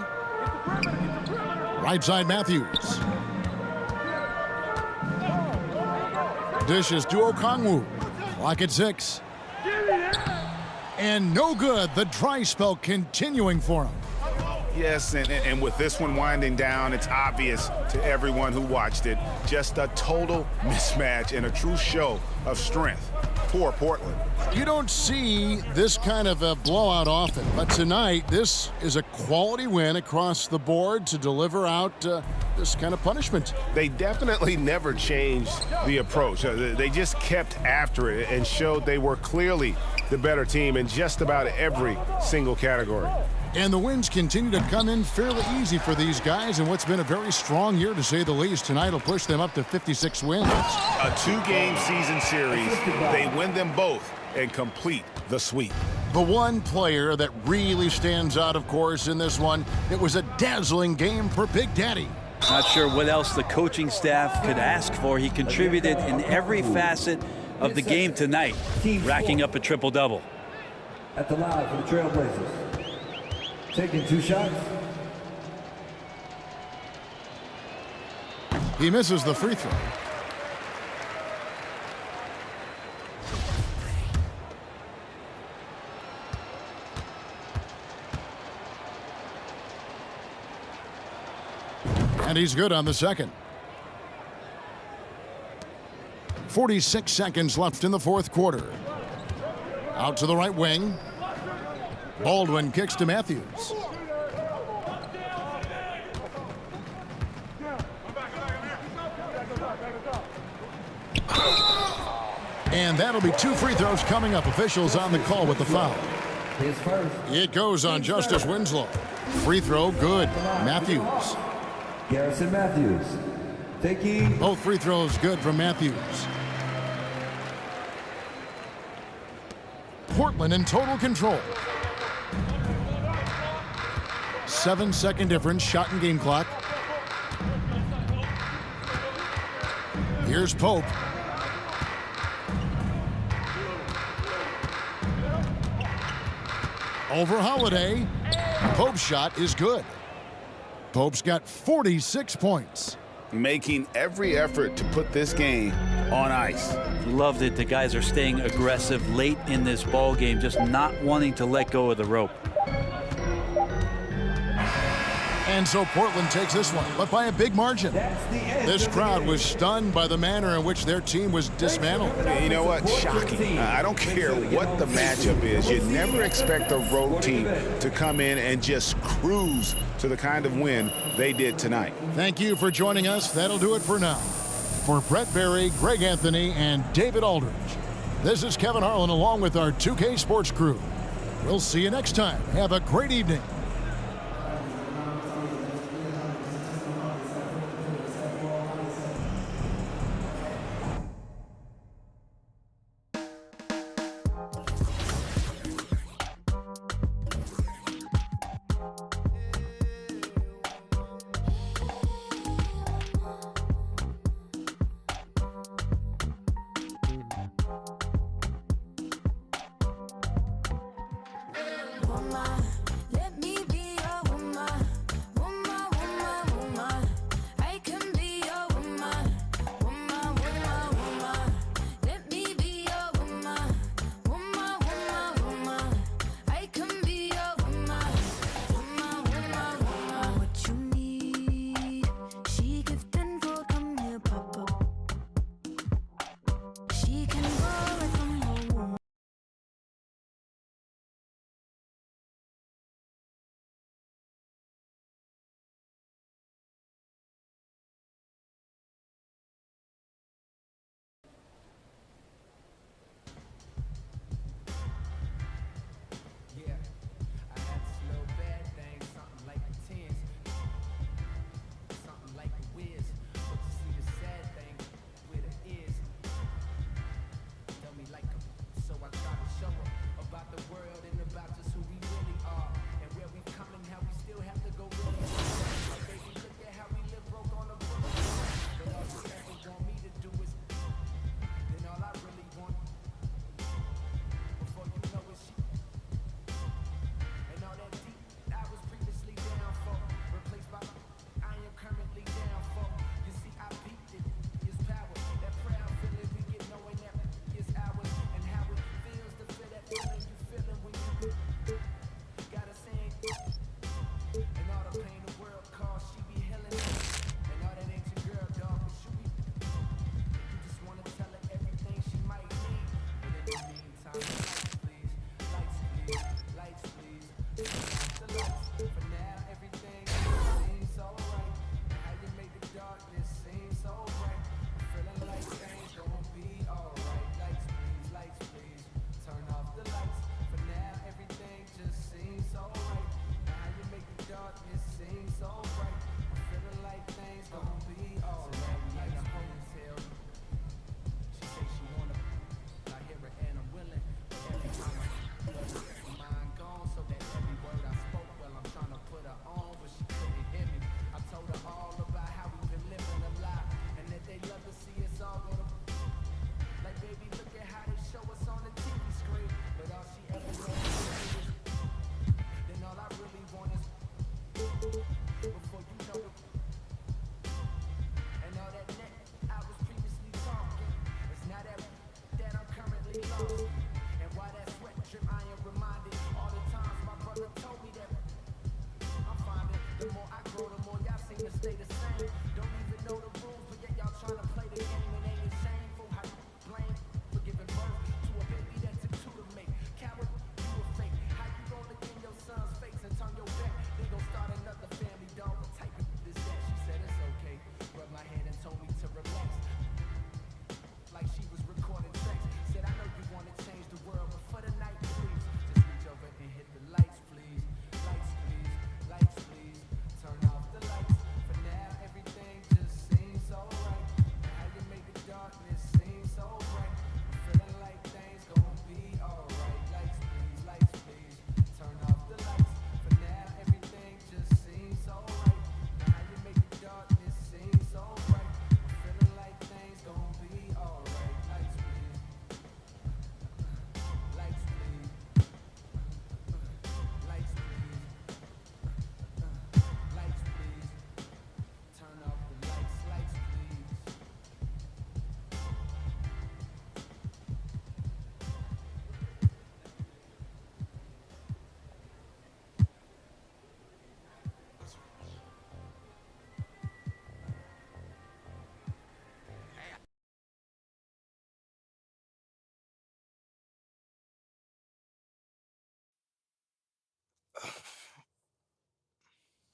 Right side Matthews. Dishes to Okongwu. Clock at 6. And no good. The dry spell continuing for him. Yes, and with this one winding down, it's obvious to everyone who watched it. Just a total mismatch and a true show of strength. Poor Portland. You don't see this kind of a blowout often, but tonight this is a quality win across the board to deliver out this kind of punishment. They definitely never changed the approach. They just kept after it and showed they were clearly the better team in just about every single category. And the wins continue to come in fairly easy for these guys in what's been a very strong year, to say the least. Tonight will push them up to 56 wins. A 2-game season series. They win them both and complete the sweep. The one player that really stands out, of course, in this one, it was a dazzling game for Big Daddy. Not sure what else the coaching staff could ask for. He contributed in every facet of the game tonight, racking up a triple-double. At the line for the Trailblazers. Taking 2 shots. He misses the free throw. And he's good on the second. 46 seconds left in the fourth quarter. Out to the right wing. Baldwin kicks to Matthews. And that'll be 2 free throws coming up. Officials on the call with the foul. His first. It goes on Justice Winslow. Free throw, good. Matthews. Garrison Matthews. Taking. Both free throws good from Matthews. Portland in total control. 7-second difference, shot and game clock. Here's Pope. Over Holiday. Pope's shot is good. Pope's got 46 points. Making every effort to put this game on ice. Loved it. The guys are staying aggressive late in this ball game, just not wanting to let go of the rope. And so Portland takes this one, but by a big margin. This crowd was stunned by the manner in which their team was dismantled. You know what? Shocking. I don't care what the matchup is. You never expect a road team to come in and just cruise to the kind of win they did tonight. Thank you for joining us. That'll do it for now. For Brett Berry, Greg Anthony, and David Aldridge, this is Kevin Harlan along with our 2K Sports crew. We'll see you next time. Have a great evening. Let me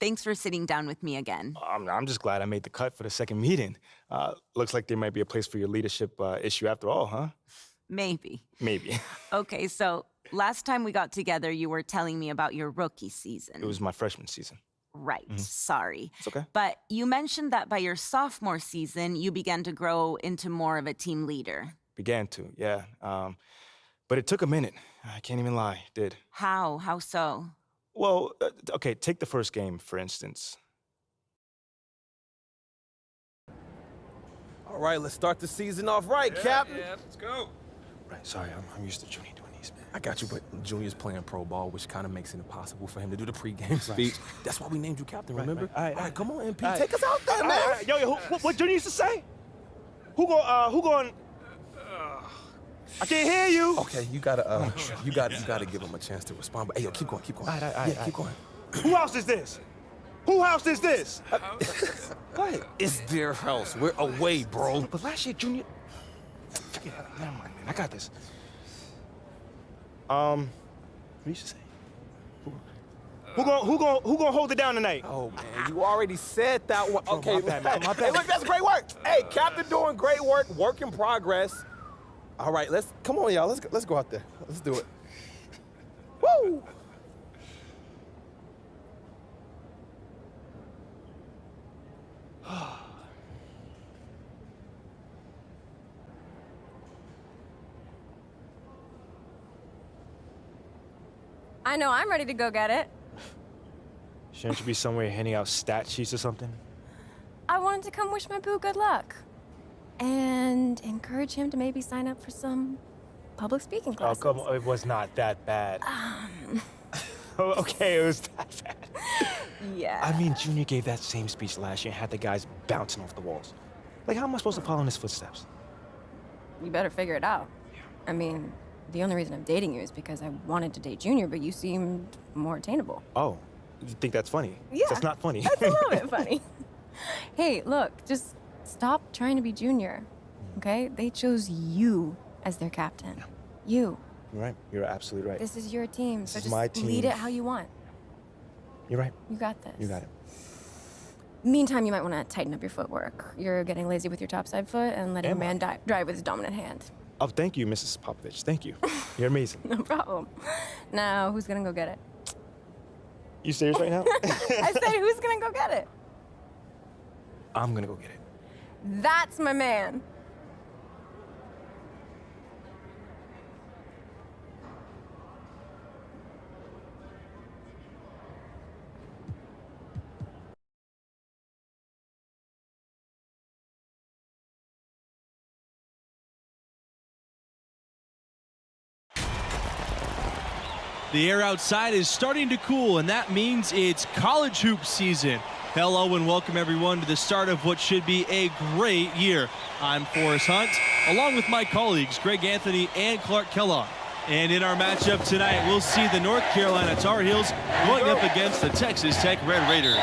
Thanks for sitting down with me again. I'm just glad I made the cut for the second meeting. Looks like there might be a place for your leadership issue after all, huh? Maybe. Maybe. Okay, so last time we got together, you were telling me about your rookie season. It was my freshman season. Right, sorry. It's okay. But you mentioned that by your sophomore season, you began to grow into more of a team leader. Began to, yeah. But it took a minute. I can't even lie, it did. How? How so? Well, okay, take the first game, for instance. All right, let's start the season off right, Captain. Yeah, let's go. Right, sorry, I'm used to Junior doing these. I got you, but Junior's playing pro ball, which kind of makes it impossible for him to do the pregame speech. That's why we named you captain, remember? All right, come on, MP, take us out there, man. Yo, what Junior used to say? Who going? I can't hear you. Okay, you gotta give him a chance to respond. But hey, yo, keep going. All right. Keep going. Who house is this? Who house is this? What? It's their house. We're away, bro. But last year, Junior... Forget it. Never mind, man. I got this. What you should say? Who gonna hold it down tonight? Oh man, you already said that one. Okay, my bad, man. My bad. Hey, look, that's great work. Hey, Captain doing great work. Work in progress. All right, come on, y'all. Let's go out there. Let's do it. Woo! I know I'm ready to go get it. Shouldn't you be somewhere handing out stat sheets or something? I wanted to come wish my boo good luck. And encourage him to maybe sign up for some public speaking classes. Oh, come on. It was not that bad. Okay, it was that bad. Yeah. I mean, Junior gave that same speech last year and had the guys bouncing off the walls. Like, how am I supposed to follow in his footsteps? You better figure it out. I mean, the only reason I'm dating you is because I wanted to date Junior, but you seemed more attainable. Oh, you think that's funny? Yeah. That's not funny. That's a little bit funny. Hey, look, just stop trying to be Junior, okay? They chose you as their captain. You. You're right. You're absolutely right. This is your team, so This is just my team. lead it how you want. You're right. You got this. You got it. Meantime, you might want to tighten up your footwork. You're getting lazy with your topside foot and letting a man drive with his dominant hand. Oh, thank you, Mrs. Popovich. Thank you. You're amazing. No problem. Now, who's gonna go get it? You serious right now? I said, who's gonna go get it? I'm gonna go get it. That's my man. The air outside is starting to cool, and that means it's college hoop season. Hello and welcome everyone to the start of what should be a great year. I'm Forrest Hunt, along with my colleagues Greg Anthony and Clark Kellogg. And in our matchup tonight, we'll see the North Carolina Tar Heels going up against the Texas Tech Red Raiders.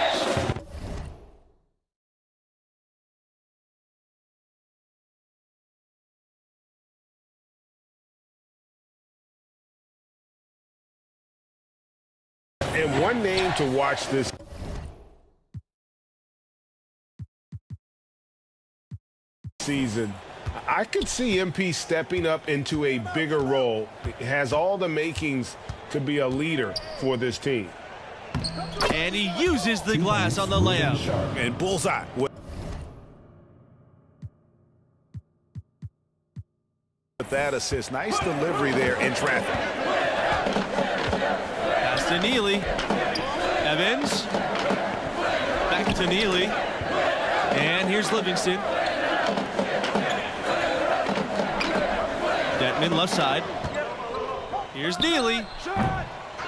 And one name to watch this season, I could see MP stepping up into a bigger role. He has all the makings to be a leader for this team. And he uses the glass on the layup. And bullseye. With that assist, nice delivery there in traffic. Pass to Neely. Evans. Back to Neely. And here's Livingston. Detman left side. Here's Neely.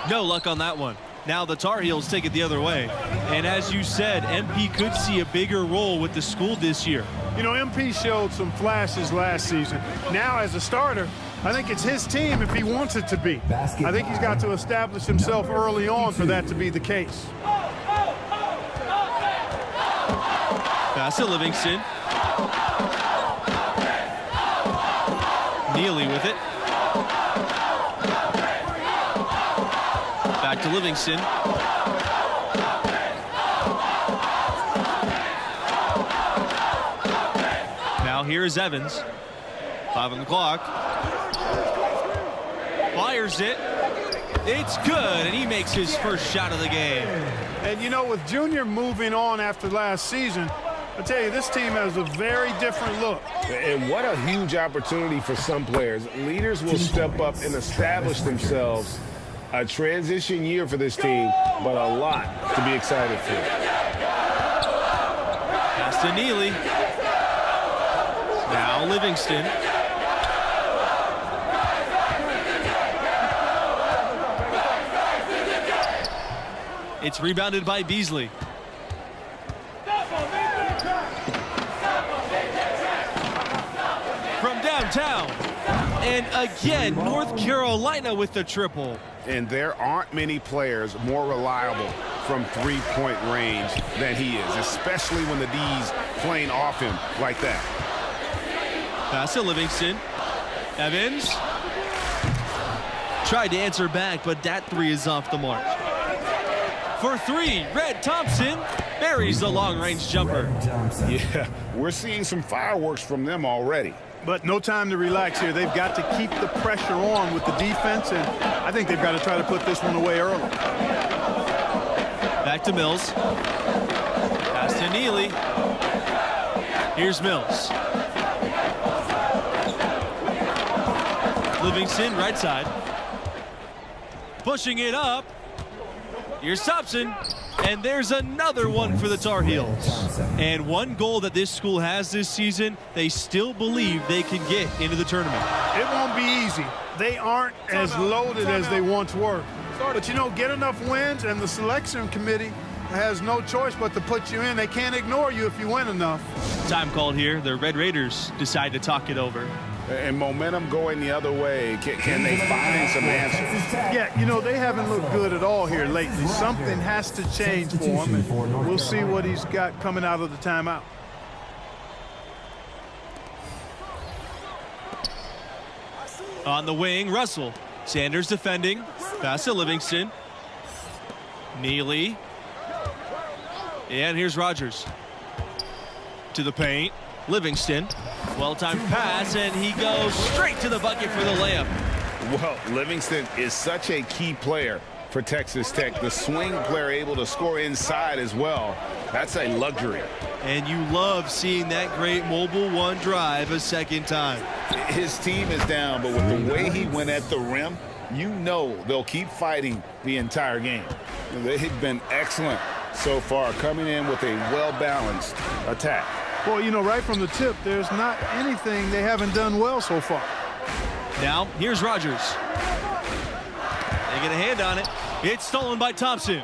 No luck on that one. Now the Tar Heels take it the other way. And as you said, MP could see a bigger role with the school this year. You know, MP showed some flashes last season. Now, as a starter, I think it's his team if he wants it to be. I think he's got to establish himself early on for that to be the case. Pass to Livingston. Neely with it. Back to Livingston. here is Evans. 5 on the clock. Fires it. It's good, and he makes his first shot of the game. And you know, with Junior moving on after last season, I tell you, this team has a very different look. And what a huge opportunity for some players. Leaders will step up and establish themselves. A transition year for this team, but a lot to be excited for. Pass to Neely. Now Livingston. It's rebounded by Beasley. From downtown. And again, North Carolina with the triple. And there aren't many players more reliable from three-point range than he is, especially when the D's playing off him like that. Pass to Livingston. Evans. Tried to answer back, but that three is off the mark. For three, Red Thompson buries the long-range jumper. Yeah, we're seeing some fireworks from them already. But no time to relax here. They've got to keep the pressure on with the defense, and I think they've got to try to put this one away early. Back to Mills. Pass to Neely. Here's Mills. Livingston, right side. Pushing it up. Here's Thompson. And there's another one for the Tar Heels. And one goal that this school has this season, they still believe they can get into the tournament. It won't be easy. They aren't as loaded as they once were. But, you know, get enough wins, and the selection committee has no choice but to put you in. They can't ignore you if you win enough. Time called here. The Red Raiders decide to talk it over. And momentum going the other way. Can they find some answers? Yeah, you know, they haven't looked good at all here lately. Something has to change for him, and we'll see what he's got coming out of the timeout. On the wing, Russell. Sanders defending. Pass to Livingston. Neely. And here's Rogers. To the paint. Livingston. Well-timed pass, and he goes straight to the bucket for the layup. Well, Livingston is such a key player for Texas Tech. The swing player able to score inside as well. That's a luxury. And you love seeing that great mobile one drive a second time. His team is down, but with the way he went at the rim, you know they'll keep fighting the entire game. They've been excellent so far, coming in with a well-balanced attack. Well, you know, right from the tip, there's not anything they haven't done well so far. Now, here's Rogers. They get a hand on it. It's stolen by Thompson.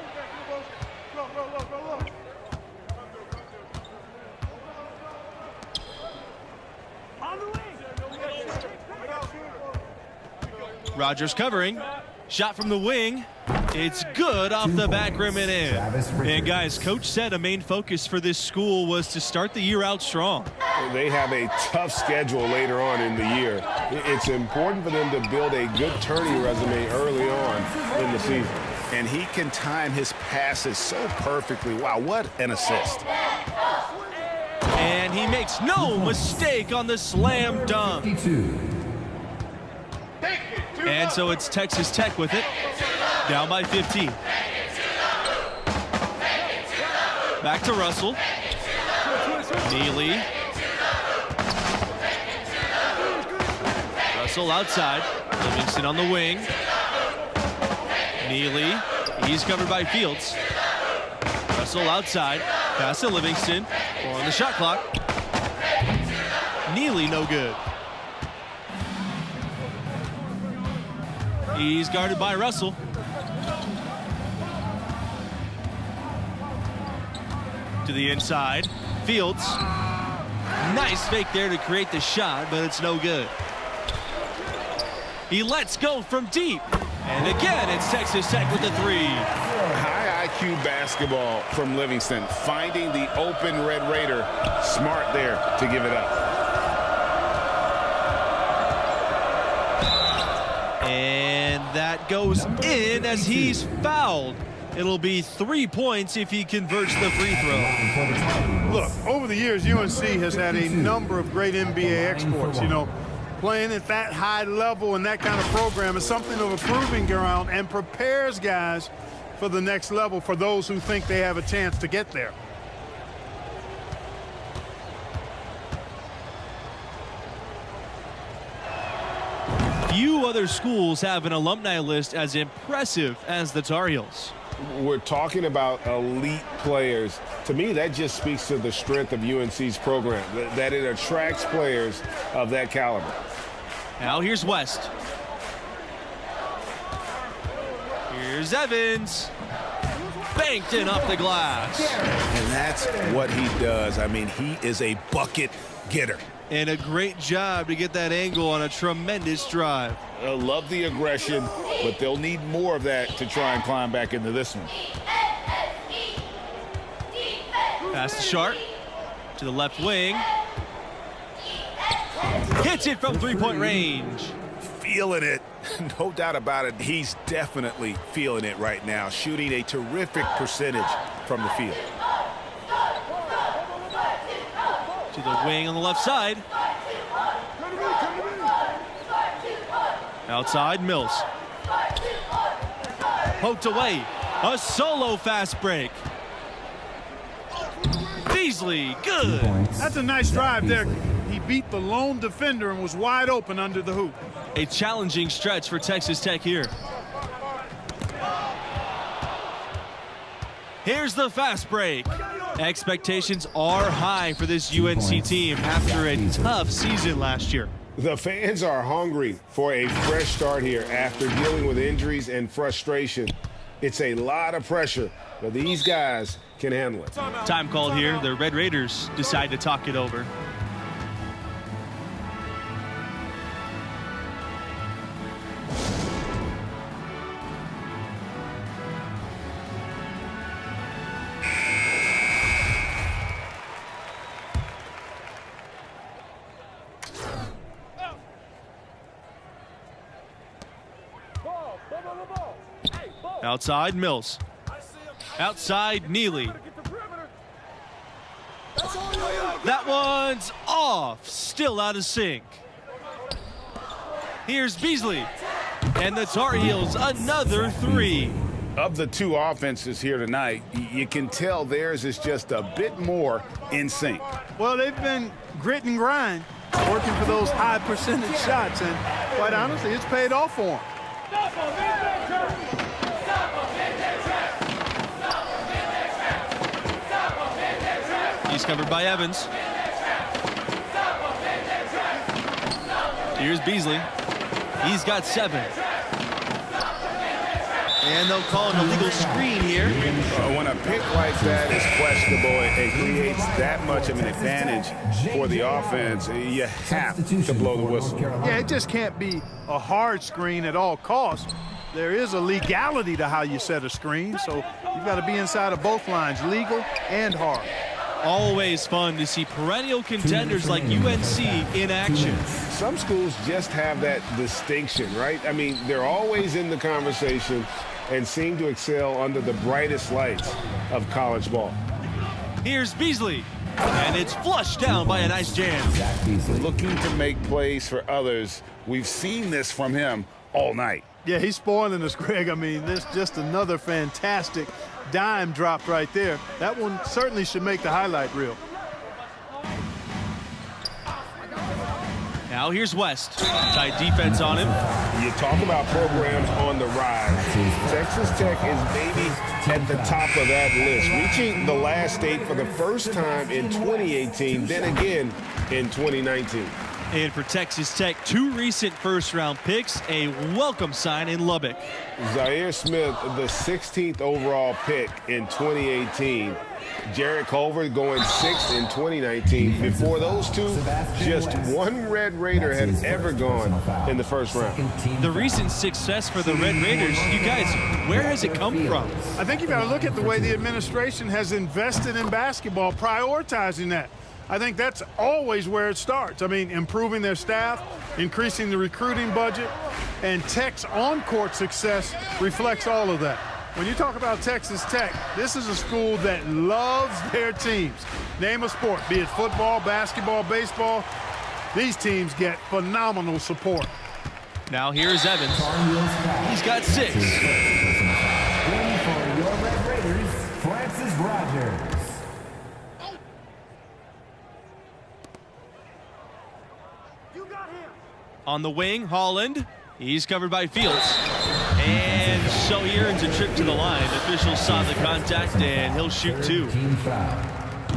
Rogers covering. Shot from the wing. It's good off the back rim and in. And guys, Coach said a main focus for this school was to start the year out strong. They have a tough schedule later on in the year. It's important for them to build a good turning resume early on in the season. And he can time his passes so perfectly. Wow, what an assist. And he makes no mistake on the slam dunk. And so it's Texas Tech with it, down by 15. Back to Russell. Neely. Russell outside. Livingston on the wing. Neely. He's covered by Fields. Russell outside. Pass to Livingston. 4 on the shot clock. Neely no good. He's guarded by Russell. To the inside. Fields. Nice fake there to create the shot, but it's no good. He lets go from deep. And again, it's Texas Tech with the three. High IQ basketball from Livingston, finding the open Red Raider. Smart there to give it up. And that goes in as he's fouled. It'll be 3 points if he converts the free throw. Look, over the years, UNC has had a number of great NBA exports. You know, playing at that high level and that kind of program is something of a proving ground and prepares guys for the next level for those who think they have a chance to get there. Few other schools have an alumni list as impressive as the Tar Heels. We're talking about elite players. To me, that just speaks to the strength of UNC's program, that it attracts players of that caliber. Now here's West. Here's Evans. Banked in off the glass. And that's what he does. I mean, he is a bucket getter. And a great job to get that angle on a tremendous drive. I love the aggression, but they'll need more of that to try and climb back into this one. Pass to Sharp. To the left wing. Hits it from three-point range. Feeling it. No doubt about it. He's definitely feeling it right now. Shooting a terrific percentage from the field. To the wing on the left side. Outside, Mills. Poked away. A solo fast break. Beasley, good. That's a nice drive there. He beat the lone defender and was wide open under the hoop. A challenging stretch for Texas Tech here. Here's the fast break. Expectations are high for this UNC team after a tough season last year. The fans are hungry for a fresh start here after dealing with injuries and frustration. It's a lot of pressure, but these guys can handle it. Time called here. The Red Raiders decide to talk it over. Outside, Mills. Outside, Neely. That one's off. Still out of sync. Here's Beasley. And the Tar Heels, another three. Of the two offenses here tonight, you can tell theirs is just a bit more in sync. Well, they've been grit and grind, working for those high percentage shots, and quite honestly, it's paid off for them. He's covered by Evans. Here's Beasley. He's got 7. And they'll call an illegal screen here. When a pick like that is questionable and creates that much of an advantage for the offense, you have to blow the whistle. Yeah, it just can't be a hard screen at all costs. There is a legality to how you set a screen, so you've got to be inside of both lines, legal and hard. Always fun to see perennial contenders like UNC in action. Some schools just have that distinction, right? I mean, they're always in the conversation and seem to excel under the brightest lights of college ball. Here's Beasley, and it's flushed down by a nice jam. Looking to make plays for others. We've seen this from him all night. Yeah, he's spoiling us, Greg. I mean, this just another fantastic dime dropped right there. That one certainly should make the highlight reel. Now here's West. Tight defense on him. You talk about programs on the rise. Texas Tech is maybe at the top of that list, reaching the last 8 for the first time in 2018, then again in 2019. And for Texas Tech, 2 recent first-round picks, a welcome sign in Lubbock. Zaire Smith, the 16th overall pick in 2018. Jarrett Culver going 6th in 2019. Before those two, just one Red Raider had ever gone in the first round. The recent success for the Red Raiders, you guys, where has it come from? I think you've got to look at the way the administration has invested in basketball, prioritizing that. I think that's always where it starts. I mean, improving their staff, increasing the recruiting budget, and Tech's on-court success reflects all of that. When you talk about Texas Tech, this is a school that loves their teams. Name a sport, be it football, basketball, baseball. These teams get phenomenal support. Now here's Evans. He's got 6. Waiting for your Red Raiders, Francis Rogers. On the wing, Holland. He's covered by Fields. And so he earns a trip to the line. Officials saw the contact, and he'll shoot 2. Team foul.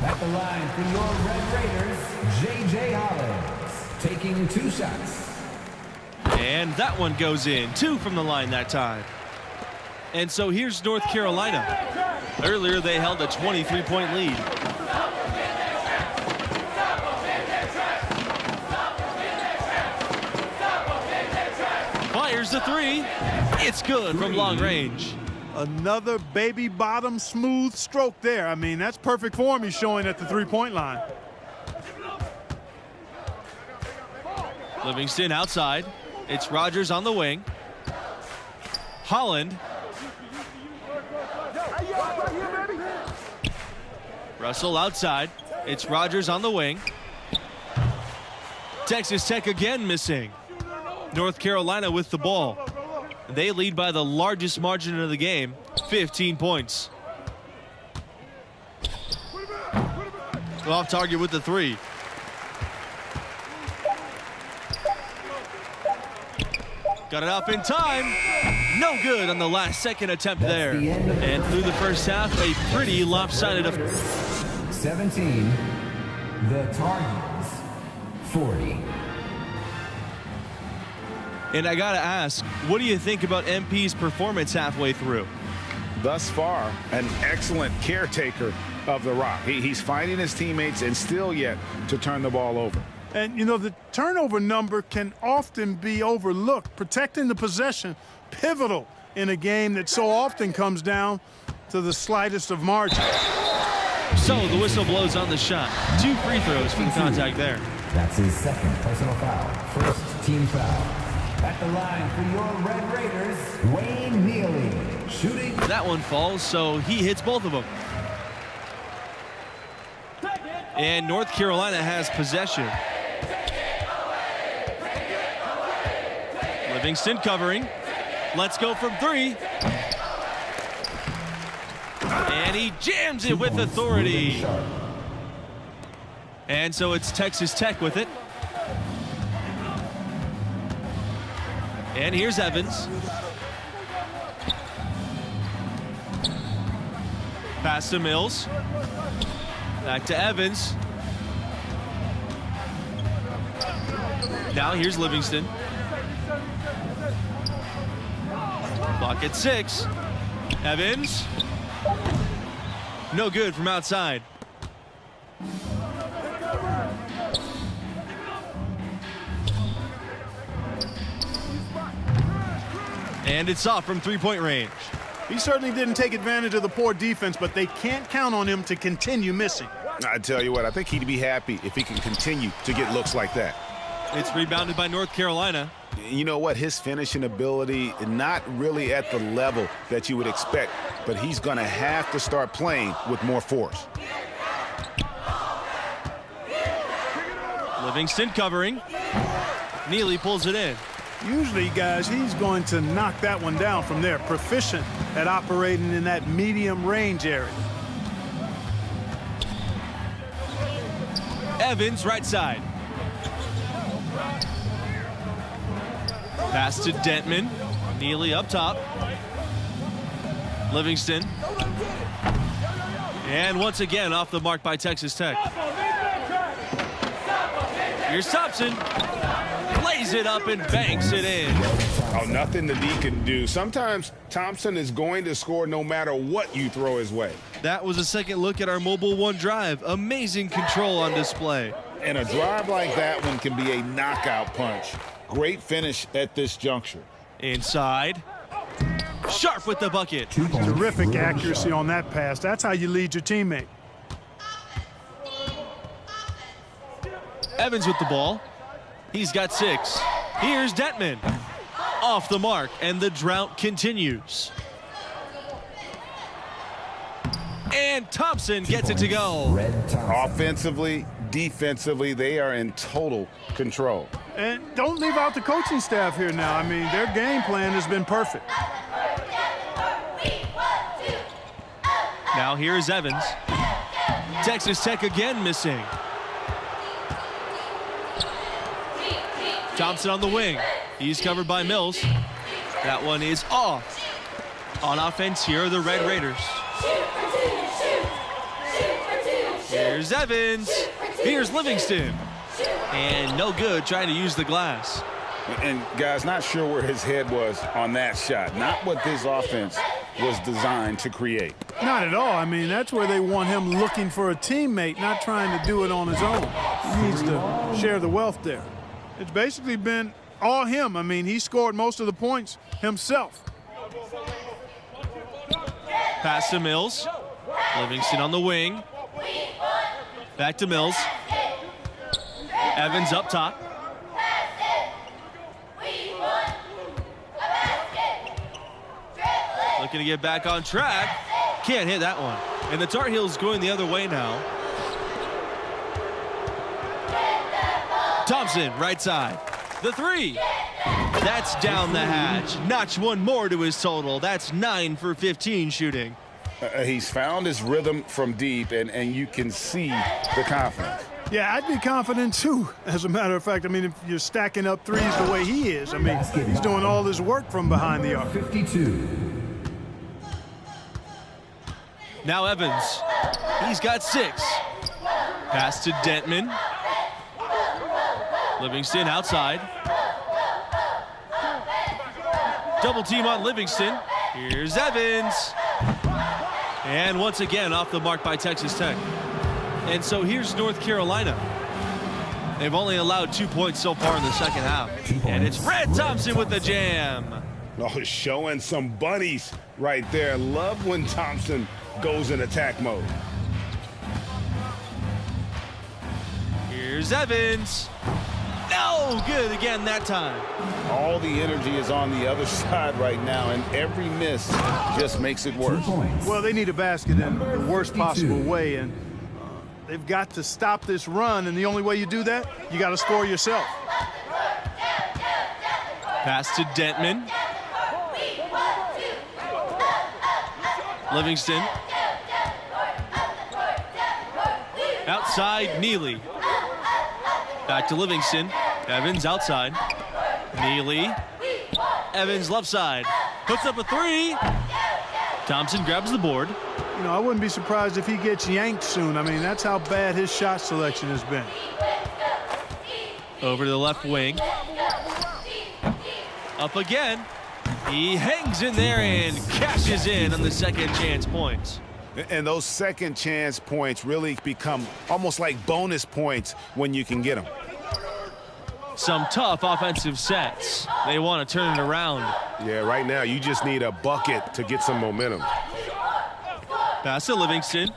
At the line for your Red Raiders, J.J. Hollins, taking 2 shots. And that one goes in. 2 from the line that time. And so here's North Carolina. Earlier, they held a 23-point lead. Fires the 3. It's good from long range. Another baby bottom smooth stroke there. I mean, that's perfect form he's showing at the 3-point line. Livingston outside. It's Rogers on the wing. Holland. Russell outside. It's Rogers on the wing. Texas Tech again missing. North Carolina with the ball. They lead by the largest margin of the game, 15 points. Off target with the 3. Got it up in time. No good on the last second attempt there. And through the first half, a pretty lopsided. 17, the Tar Heels, 40. And I gotta ask, what do you think about MP's performance halfway through? Thus far, an excellent caretaker of the rock. He's finding his teammates and still yet to turn the ball over. And, you know, the turnover number can often be overlooked. Protecting the possession, pivotal in a game that so often comes down to the slightest of margins. So the whistle blows on the shot. 2 free throws for the contact there. That's his second personal foul. First team foul. At the line for your Red Raiders, Wayne Neely, shooting. That one falls, so he hits both of them. And North Carolina has possession. Livingston covering. Let's go from 3. And he jams it with authority. And so it's Texas Tech with it. And here's Evans. Pass to Mills. Back to Evans. Now here's Livingston. Clock at 6. Evans. No good from outside. And it's off from 3-point range. He certainly didn't take advantage of the poor defense, but they can't count on him to continue missing. I tell you what, I think he'd be happy if he can continue to get looks like that. It's rebounded by North Carolina. You know what? His finishing ability, not really at the level that you would expect, but he's going to have to start playing with more force. Livingston covering. Neely pulls it in. Usually, guys, he's going to knock that one down from there. Proficient at operating in that medium range area. Evans, right side. Pass to Dentman. Neely up top. Livingston. And once again, off the mark by Texas Tech. Here's Thompson. Plays it up and banks it in. Oh, nothing the D can do. Sometimes Thompson is going to score no matter what you throw his way. That was a second look at our Mobile One drive. Amazing control on display. And a drive like that one can be a knockout punch. Great finish at this juncture. Inside. Sharp with the bucket. Terrific accuracy on that pass. That's how you lead your teammate. Evans with the ball. He's got 6. Here's Detman. Off the mark, and the drought continues. and Thompson gets it to go. Offensively, defensively, they are in total control. And don't leave out the coaching staff here now. I mean, their game plan has been perfect. Now here's Evans. Texas Tech again missing. Thompson on the wing. He's covered by Mills. That one is off. On offense here are the Red Raiders. Here's Evans. Here's Livingston. And no good trying to use the glass. And guys, not sure where his head was on that shot. Not what this offense was designed to create. Not at all. I mean, that's where they want him looking for a teammate, not trying to do it on his own. He needs to share the wealth there. It's basically been all him. I mean, he scored most of the points himself. Pass to Mills. Livingston on the wing. Back to Mills. Evans up top. Looking to get back on track. Can't hit that one. And the Tar Heels going the other way now. Thompson, right side. The three. That's down the hatch. Notch one more to his total. That's 9 for 15 shooting. He's found his rhythm from deep, and you can see the confidence. Yeah, I'd be confident too. As a matter of fact, I mean, if you're stacking up threes the way he is, I mean, he's doing all his work from behind the arc. 52. Now Evans. He's got 6. Pass to Dentman. Livingston outside. Double team on Livingston. Here's Evans. And once again off the mark by Texas Tech. And so here's North Carolina. They've only allowed 2 points so far in the second half. And it's Red Thompson with the jam. Oh, showing some bunnies right there. Love when Thompson goes in attack mode. Here's Evans. No good again that time. All the energy is on the other side right now, and every miss just makes it worse. Well, they need a basket in the worst possible way, and they've got to stop this run, and the only way you do that, you got to score yourself. Pass to Dentman. Livingston. Outside, Neely. Back to Livingston. Evans outside. Neely. Evans left side. Puts up a 3. Thompson grabs the board. You know, I wouldn't be surprised if he gets yanked soon. I mean, that's how bad his shot selection has been. Over to the left wing. Up again. He hangs in there and cashes in on the second chance points. And those second chance points really become almost like bonus points when you can get them. Some tough offensive sets. They want to turn it around. Yeah, right now you just need a bucket to get some momentum. Pass to Livingston.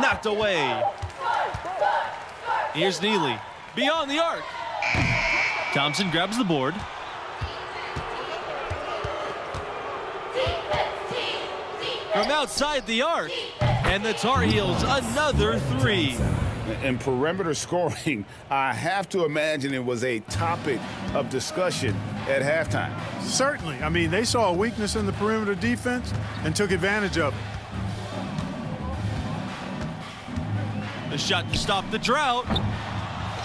Knocked away. Here's Neely. Beyond the arc. Thompson grabs the board. From outside the arc. And the Tar Heels another 3. In perimeter scoring, I have to imagine it was a topic of discussion at halftime. Certainly. I mean, they saw a weakness in the perimeter defense and took advantage of it. The shot to stop the drought.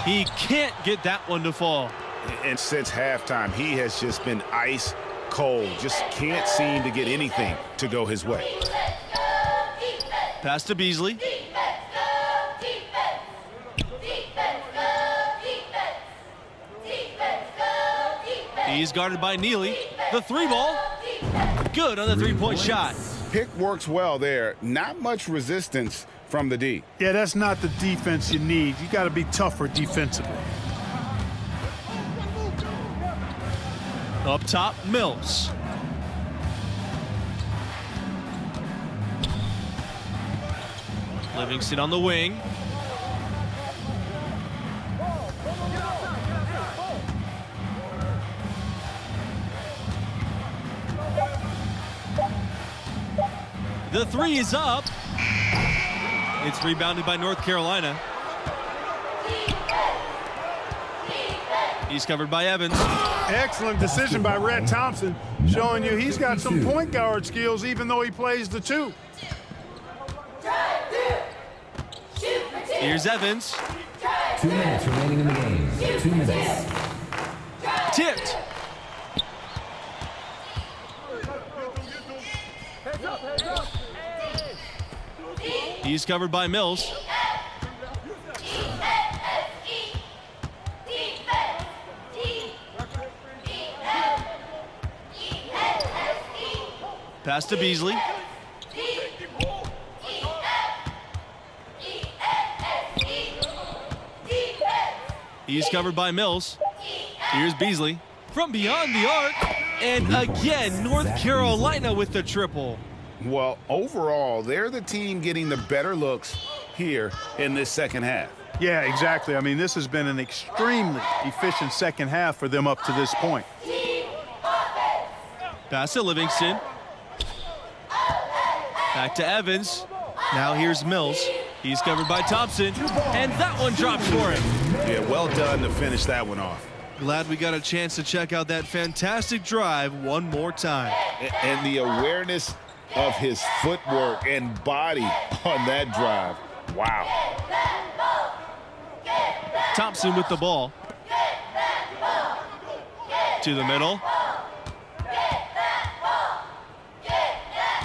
He can't get that one to fall. And since halftime, he has just been ice cold. Just can't seem to get anything to go his way. Pass to Beasley. He's guarded by Neely. The 3 ball. Good on the 3-point shot. Pick works well there. Not much resistance from the D. Yeah, that's not the defense you need. You got to be tougher defensively. Up top, Mills. Livingston on the wing. The three is up. It's rebounded by North Carolina. He's covered by Evans. Excellent decision by Red Thompson, showing you he's got some point guard skills even though he plays the two. Here's Evans. 2 minutes remaining in the game. 2 minutes. Tipped. He's covered by Mills. Pass to Beasley. He's covered by Mills. Here's Beasley from beyond the arc. And again, North Carolina with the triple. Well, overall, they're the team getting the better looks here in this second half. Yeah, exactly. I mean, this has been an extremely efficient second half for them up to this point. Pass to Livingston. Back to Evans. Now here's Mills. He's covered by Thompson. And that one drops for him. Yeah, well done to finish that one off. Glad we got a chance to check out that fantastic drive one more time. And the awareness of his footwork and body on that drive. Wow. Thompson with the ball. To the middle.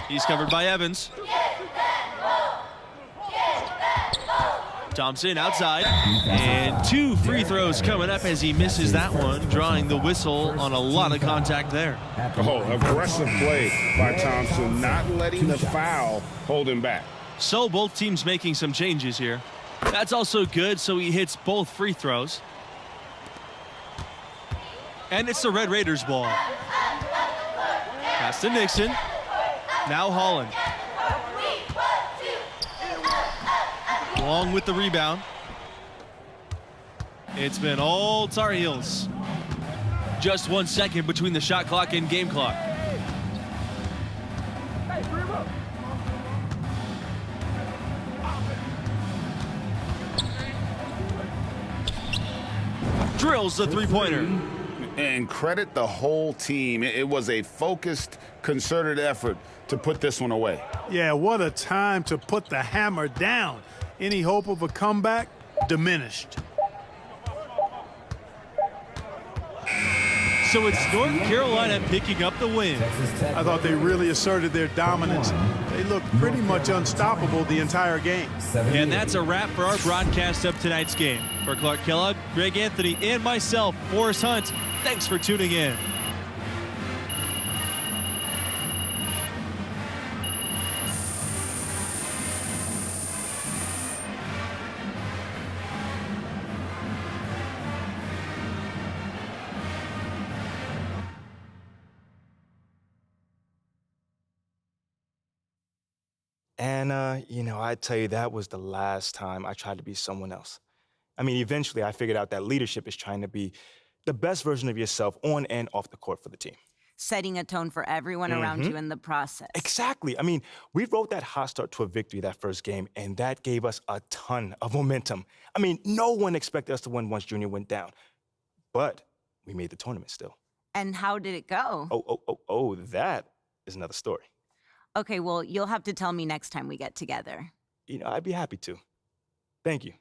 He's covered by Evans. Thompson outside. And 2 free throws coming up as he misses that one, drawing the whistle on a lot of contact there. Oh, aggressive play by Thompson, not letting the foul hold him back. So both teams making some changes here. That's also good, so he hits both free throws. And it's the Red Raiders ball. Pass to Nixon. Now Holland. Long with the rebound. It's been all Tar Heels. Just 1 second between the shot clock and game clock. Drills the three-pointer. And credit the whole team. It was a focused, concerted effort to put this one away. Yeah, what a time to put the hammer down. Any hope of a comeback diminished. So it's North Carolina picking up the win. I thought they really asserted their dominance. They looked pretty much unstoppable the entire game. And that's a wrap for our broadcast of tonight's game. For Clark Kellogg, Greg Anthony, and myself, Forrest Hunt, thanks for tuning in. And, you know, I tell you, that was the last time I tried to be someone else. I mean, eventually I figured out that leadership is trying to be the best version of yourself on and off the court for the team. Setting a tone for everyone around you in the process. Exactly. I mean, we wrote that hot start to a victory that first game, and that gave us a ton of momentum. I mean, no one expected us to win once Junior went down. But we made the tournament still. And how did it go? Oh, that is another story. Okay, well, you'll have to tell me next time we get together. You know, I'd be happy to. Thank you.